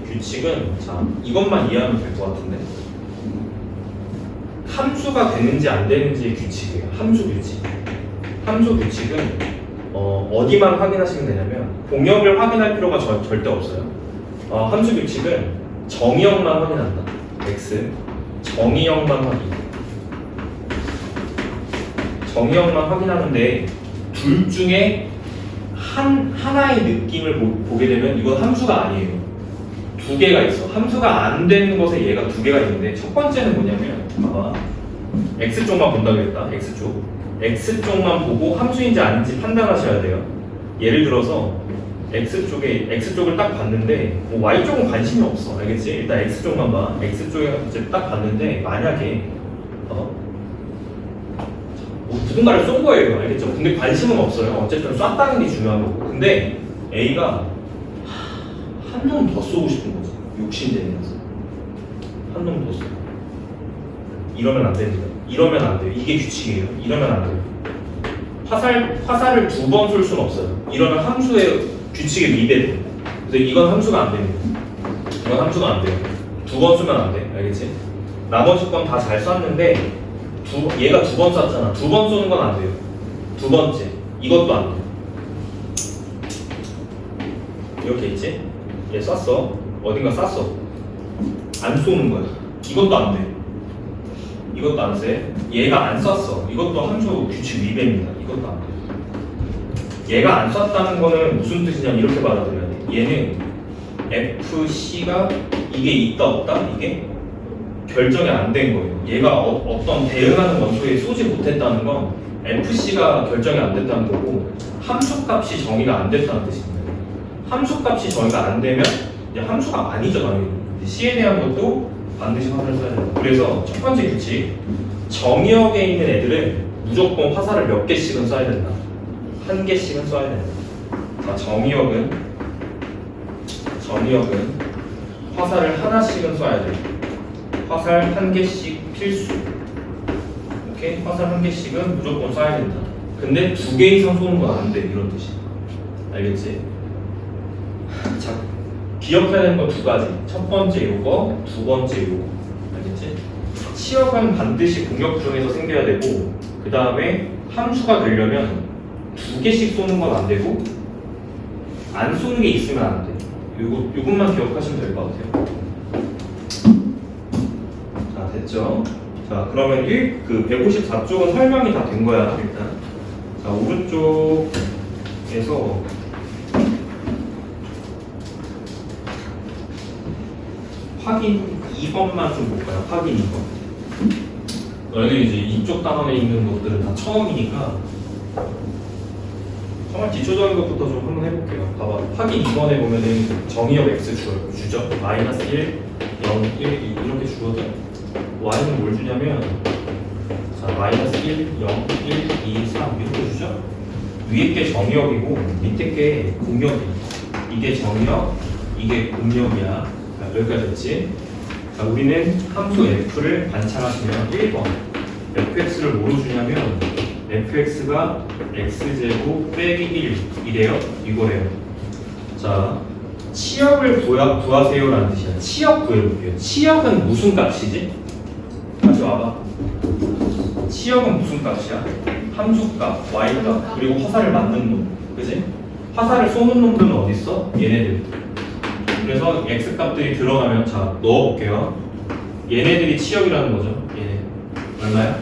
규칙은, 자, 이것만 이해하면 될 것 같은데. 함수가 되는지 안 되는지의 규칙이에요. 함수 규칙은 어디만 확인하시면 되냐면 공역을 확인할 필요가 절대 없어요. 함수 규칙은 정의역만 확인한다. x 정의역만 정의역만 확인하는데 둘 중에 하나의 느낌을 보게 되면 이건 함수가 아니에요. 두 개가 있어. 함수가 안 되는 것에 얘가 두 개가 있는데 첫 번째는 뭐냐면 봐봐. x쪽만 본다고 했다. x쪽만 보고 함수인지 아닌지 판단하셔야 돼요. 예를 들어서 x쪽을 딱 봤는데 뭐 y쪽은 관심이 없어. 알겠지? 일단 x쪽만 봐. x쪽에 이제 딱 봤는데 만약에 뭐 누군가를 쏜 거예요. 알겠죠? 근데 관심은 없어요. 어쨌든 쐈다는 게 중요한 거고. 근데 a가 한 놈 더 쏘고 싶은 거지. 욕심쟁이라서 한 놈 더 쏘. 이러면 안 됩니다. 이러면 안 돼요. 이게 규칙이에요. 이러면 안 돼요. 화살을 두 번 쏠 수는 없어요. 이러면 함수의 규칙에 위배돼요. 그래서 이건 함수가 안 됩니다. 이건 함수가 안 돼요. 두 번 쏘면 안 돼. 알겠지? 나머지 건 다 잘 쐈는데 얘가 두 번 쐈잖아. 두 번 쏘는 건 안 돼요. 두 번째 이것도 안 돼요. 이렇게 있지? 얘 쐈어. 어딘가 쐈어. 안 쏘는 거야. 이것도 안 돼. 이것도 안 돼. 얘가 안 쐈어. 이것도 함수 규칙 위배입니다. 이것도 안 돼. 얘가 안 쐈다는 거는 무슨 뜻이냐면 이렇게 받아들여야 돼. 얘는 FC가 이게 있다 없다 이게 결정이 안 된 거예요. 얘가 어떤 대응하는 원소에 쏘지 못했다는 건 FC가 결정이 안 됐다는 거고 함수값이 정의가 안 됐다는 뜻입니다. 함수값이 정의가 안 되면 이제 함수가 아니죠, 당연히. C에 대한 것도 반드시 화살을 써야 돼요. 그래서 첫 번째 규칙, 정의역에 있는 애들은 무조건 화살을 몇 개씩은 쏴야 된다. 한 개씩은 쏴야 된다. 자, 정의역은 화살을 하나씩은 쏴야 돼. 화살 한 개씩 필수. 오케이? 화살 한 개씩은 무조건 쏴야 된다. 근데 두 개 이상 쏘는 건 안 돼. 이런 뜻이. 알겠지? 자, 기억해야 되는 건 두 가지. 첫 번째 요거, 두 번째 요거. 알겠지? 치역은 반드시 공역 구조에서 생겨야 되고, 그 다음에 함수가 되려면 두 개씩 쏘는 건 안 되고, 안 쏘는 게 있으면 안 돼. 요것만 기억하시면 될 것 같아요. 자, 됐죠? 자, 그러면 154쪽은 설명이 다 된 거야, 일단. 자, 오른쪽에서 확인 2번만 좀 볼까요? 확인 2번. 너희들 이제 이쪽 단원에 있는 것들은 다 처음이니까 정말 기초적인 것부터 좀 한번 해볼게요. 봐봐. 확인 2번에 보면은 정의역 x 주죠. 마이너스 1, 0, 1, 2 이렇게 주거든. y는 뭘 주냐면 자, 마이너스 1, 0, 1, 2, 3 이렇게 주죠. 위에 게 정의역이고 밑에 게 공역이야. 이게 정의역, 이게 공역이야. 여기까지 됐지? 자, 우리는 함수 f를 관찰하시면 1번 fx를 뭐로 주냐면 fx가 x제곱 빼기 1 이래요? 이거래요. 자, 치역을 구하세요라는 뜻이야. 치역 구해볼게요. 치역은 무슨 값이지? 다시 와봐. 치역은 무슨 값이야? 함수값, y값, 그리고 화살을 맞는 놈. 그지? 화살을 쏘는 놈들은 어디 있어? 얘네들. 그래서 x 값들이 들어가면 자 넣어볼게요. 얘네들이 치역이라는 거죠. 얘네 얼마야?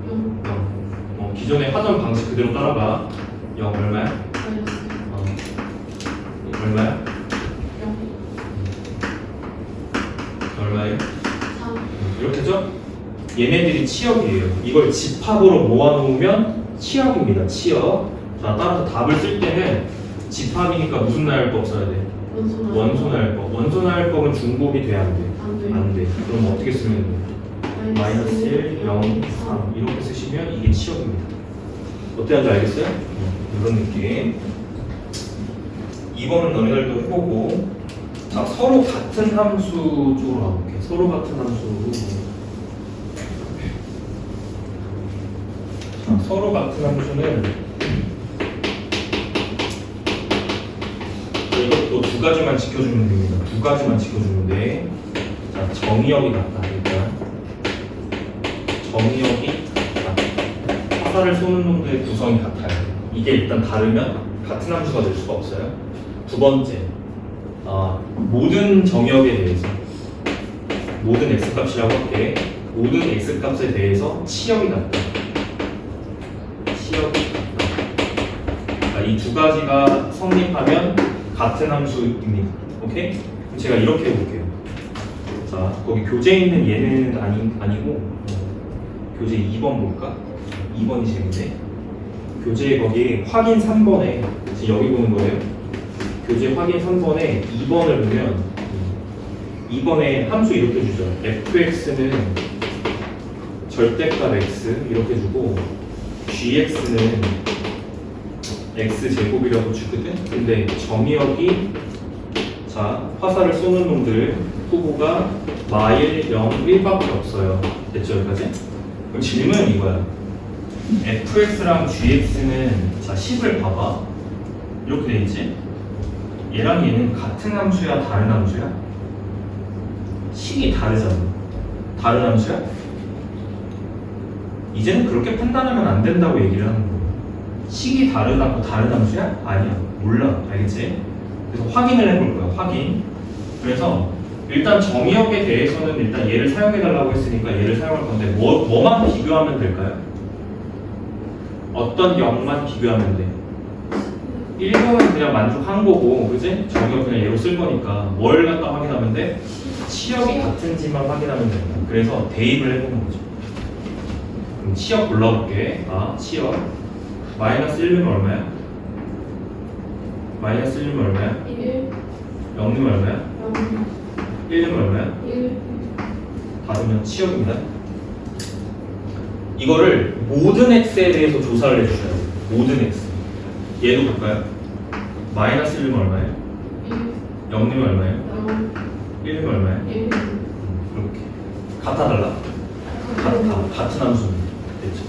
0. 기존에 하던 방식 그대로 따라가. 0 얼마야? 얼마야? 0. 얼마예요? 3. 이렇게죠? 얘네들이 치역이에요. 이걸 집합으로 모아놓으면 치역입니다. 치역. 자, 따라서 답을 쓸 때는 집합이니까 무슨 나열법 써야 돼? 원소나열법. 원소나열법은 중복이 돼야 안 돼? 안 돼. 그럼 어떻게 쓰면 돼? 마이너스 1, 0, 3 이렇게 쓰시면 이게 치역입니다. 어떻게 하는지 알겠어요? 이런 느낌. 2번은 너네들도 해보고. 자, 서로 같은 함수 쪽으로 가볼게. 서로 같은 함수. 자, 서로 같은 함수는 이것도 두 가지만 지켜주면 됩니다. 두 가지만 지켜주면 돼. 자, 정의역이 같다. 일단 정의역이 같다. 화살을 쏘는 놈들의 구성이 같아요. 이게 일단 다르면 같은 함수가 될 수가 없어요. 두 번째, 모든 정의역에 대해서 모든 x값이라고 할게. 모든 x값에 대해서 치역이 같다. 치역이 같다. 이 두 가지가 성립하면 같은 함수입니다. 오케이? 그럼 제가 이렇게 해볼게요. 자, 거기 교재에 있는 얘는 아니고 교재 2번 볼까? 2번이 재밌네. 교재 거기 확인 3번에 지금 여기 보는 거예요. 교재 확인 3번에 2번을 보면 2번에 함수 이렇게 주죠. fx는 절대값 x 이렇게 주고 gx는 x제곱이라고 주거든? 근데 정의역이 자 화살을 쏘는 놈들 후보가 마일 0, 1밖에 없어요. 됐죠 여기까지? 그럼 질문은 이거야. fx랑 gx는 자 10을 봐봐. 이렇게 돼 있지? 얘랑 얘는 같은 함수야 다른 함수야? 식이 다르잖아. 다른 함수야? 이제는 그렇게 판단하면 안 된다고 얘기를 하는 거야. 식이 다르다고 다른 함수야? 아니야. 몰라. 알겠지? 그래서 확인을 해볼 거야. 확인. 그래서 일단 정의역에 대해서는 일단 얘를 사용해달라고 했으니까 얘를 사용할 건데 뭐만 비교하면 될까요? 어떤 역만 비교하면 돼? 1번은 그냥 만족한 거고 그지? 정의역 그냥 얘로 쓸 거니까 뭘 갖다 확인하면 돼? 치역이 같은지만 확인하면 된다. 그래서 대입을 해보는 거죠. 그럼 치역 골라볼게. 치역 마이너스 1는 얼마야? 마이너스 1은 얼마야? 1. 0는 얼마야? 0. 1은 얼마야? 1. 받으면 치역입니다. 이거를 모든 x에 대해서 조사를 해주셔야 돼요. 모든 x. 얘도 볼까요? 마이너스 1은 얼마예요? 1. 0는 얼마예요? 0. 1은 얼마예요? 1. 이렇게. 같아 달라? 같은 함수입니다. 됐죠?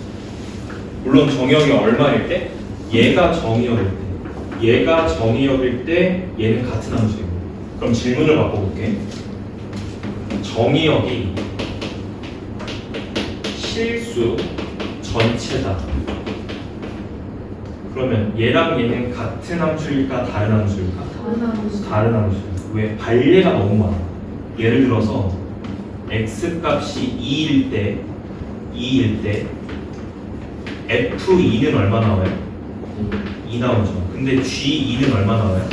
물론 정의역이 얼마일 때? 얘가 정의역일 때. 얘가 정의역일 때 얘는 같은 함수입니다. 그럼 질문을 바꿔볼게. 정의역이 실수 전체다. 그러면 얘랑 얘는 같은 함수일까 다른 함수일까? 다른 함수야. 왜? 발례가 너무 많아. 예를 들어서 x 값이 2일 때 F2는 얼마 나와요? 2 나오죠. 근데 G2는 얼마 나와요?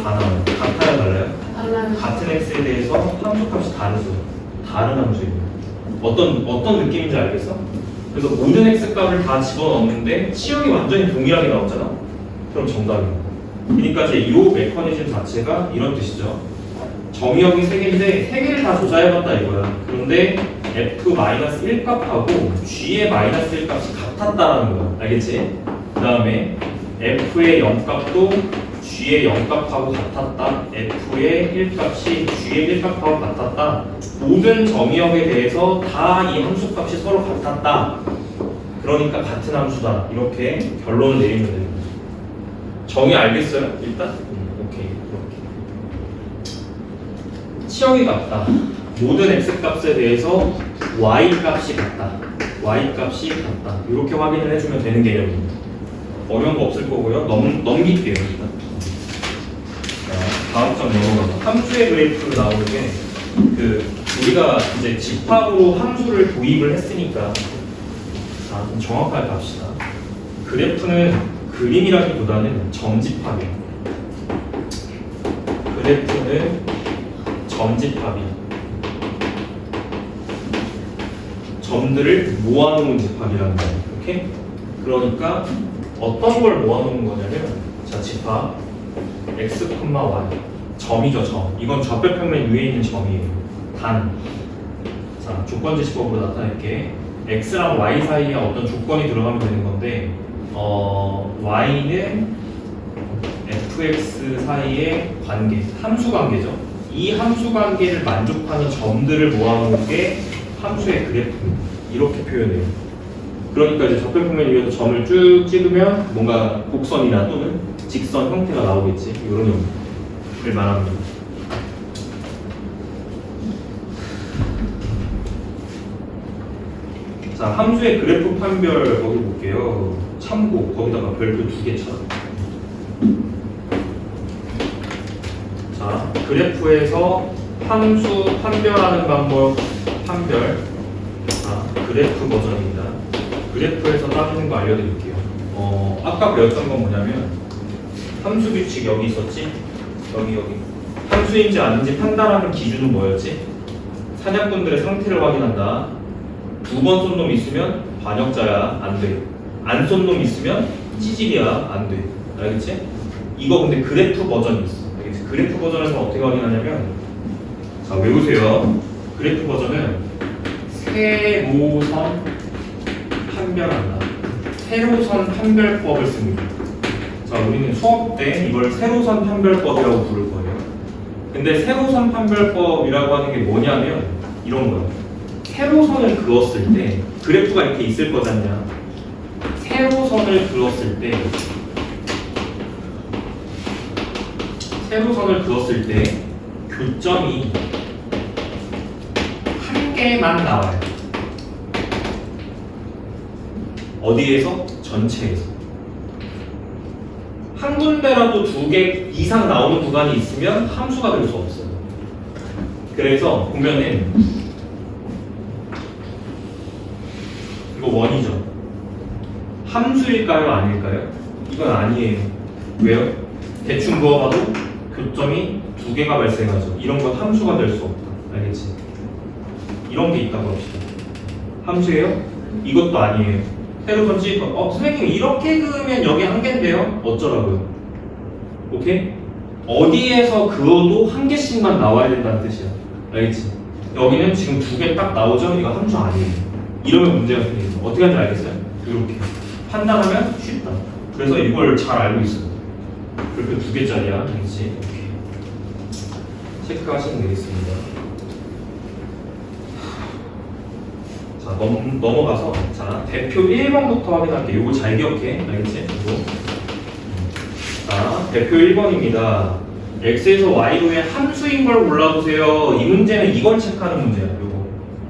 4 나와요. 같아요, 달라요? 달라요. 같은 x에 대해서 함수값이 다르죠. 다른 함수입니다. 어떤 느낌인지 알겠어? 그래서 모든 x값을 다 집어넣는데 치역이 완전히 동일하게 나오잖아. 그럼 정답입니다. 그러니까 이제 이 메커니즘 자체가 이런 뜻이죠. 정의역이 3개인데 3개를 다 조사해봤다 이거야. 그런데 f-1 값하고 g의 -1 값이 같았다라는 거야. 알겠지? 그 다음에 f의 0 값도 g의 0 값하고 같았다. f의 1 값이 g의 1 값하고 같았다. 모든 정의역에 대해서 다 이 함수 값이 서로 같았다. 그러니까 같은 함수다. 이렇게 결론을 내리면 되는 거죠. 정의 알겠어요? 일단? 오케이. 이렇게. 치역이 같다. 모든 x값에 대해서 y값이 같다. y값이 같다. 이렇게 확인을 해주면 되는 개념입니다. 어려운 거 없을 거고요. 넘길게요. 일단. 자, 다음 점 넘어가서 함수의 그래프 나오는 게 우리가 이제 집합으로 함수를 도입을 했으니까 좀 정확하게 갑시다. 그래프는 그림이라기보다는 점집합이에요. 그래프는 점집합이 점들을 모아놓은 집합이라는 거예요. 오케이? 그러니까 어떤 걸 모아놓은 거냐면 자 집합 x, y 점이죠 점. 이건 좌표평면 위에 있는 점이에요. 단. 자 조건제시법으로 나타낼게. x랑 y 사이에 어떤 조건이 들어가면 되는 건데 y는 fx 사이의 관계, 함수 관계죠. 이 함수 관계를 만족하는 점들을 모아놓은 게 함수의 그래프입니다. 이렇게 표현해요. 그러니까 이제 좌표평면 위에서 점을 쭉 찍으면 뭔가 곡선이나 또는 직선 형태가 나오겠지. 이런 형태를 말합니다. 자, 함수의 그래프 판별 거기 볼게요. 참고 거기다가 별표 2개 쳐. 자, 그래프에서 함수 판별하는 방법 판별. 자, 그래프 버전입니다. 그래프에서 따지는 거 알려드릴게요. 아까 배웠던 건 뭐냐면 함수 규칙 여기 있었지? 여기 함수인지 아닌지 판단하는 기준은 뭐였지? 사냥꾼들의 상태를 확인한다. 2번 쏜 놈 있으면 반역자야, 안 돼. 안 쏜 놈 있으면 찌질이야, 안 돼. 알겠지? 이거 근데 그래프 버전이 있어. 알겠지? 그래프 버전에서 어떻게 확인하냐면 자, 외우세요. 그래프 버전은 세로선 판별한다. 세로선 판별법을 씁니다. 자, 우리는 수업 때 이걸 세로선 판별법이라고 부를 거예요. 근데 세로선 판별법이라고 하는 게 뭐냐면 이런 거예요. 세로선을 그었을 때 그래프가 이렇게 있을 거잖냐. 세로선을 그었을 때 교점이 한 개만 나와요. 어디에서? 전체에서. 한 군데라도 2개 이상 나오는 구간이 있으면 함수가 될 수 없어요. 그래서 보면은 이거 원이죠. 함수일까요? 아닐까요? 이건 아니에요. 왜요? 대충 그어봐도 교점이 2개가 발생하죠. 이런 건 함수가 될 수 없다. 알겠지? 이런 게 있다고 합시다. 함수예요? 이것도 아니에요. 세로선 찍어. 선생님 이렇게 그으면 여기 한 개인데요? 어쩌라고요? 오케이? 어디에서 그어도 한 개씩만 나와야 된다는 뜻이야. 알겠지? 여기는 지금 2개 딱 나오죠? 이거 함수 아니에요. 이러면 문제가 생깁니다. 어떻게 하는지 알겠어요? 이렇게 판단하면 쉽다. 그래서 이걸 잘 알고 있어요. 그렇게 2개짜리야. 알겠지? 오케이. 체크하시면 되겠습니다. 자, 넘어가서 자, 대표 1번부터 확인할게요. 이거 잘 기억해. 알겠지? 이거. 자, 대표 1번입니다. x에서 y로의 함수인 걸 골라보세요. 이 문제는 이걸 체크하는 문제야. 요거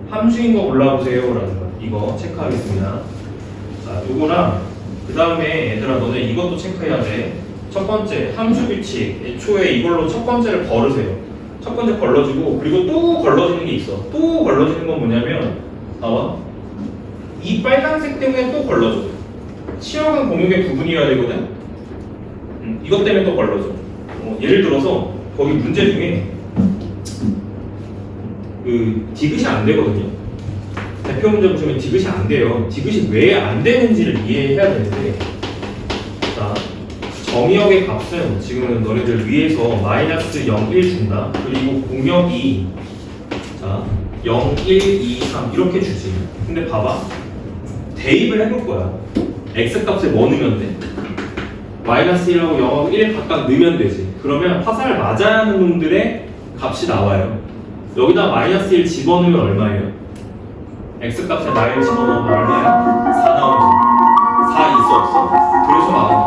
함수인 거 골라보세요 라는 거. 이거 체크하겠습니다. 자, 요거랑 그 다음에 얘들아 너네 이것도 체크해야 돼. 첫 번째 함수 규칙. 애초에 이걸로 첫 번째를 걸으세요. 첫 번째 걸러지고 그리고 또 걸러지는 게 있어. 또 걸러지는 건 뭐냐면 나와. 이 빨간색 때문에 또 걸러져. 치역은 공역의 부분이어야 되거든. 이것 때문에 또 걸러져. 예를 들어서 거기 문제 중에 그 디귿이 안 되거든요. 대표 문제 보시면 디귿이 안 돼요. 디귿이 왜 안 되는지를 이해해야 되는데, 자, 정의역의 값은 지금 너네들 위에서 마이너스 0, 1 준다. 그리고 공역이 자 0, 1, 2, 3 이렇게 주지. 근데 봐봐. 대입을 해볼 거야. x 값에 뭐 넣으면 돼? 마이너스 1하고 0하고 1 각각 넣으면 되지. 그러면 화살을 맞아야 하는 놈들의 값이 나와요. 여기다 마이너스 1 집어넣으면 얼마예요? x 값에 마이너스 집어넣으면 얼마야? 4 나오지. 4 있어 없어? 그래서 나와.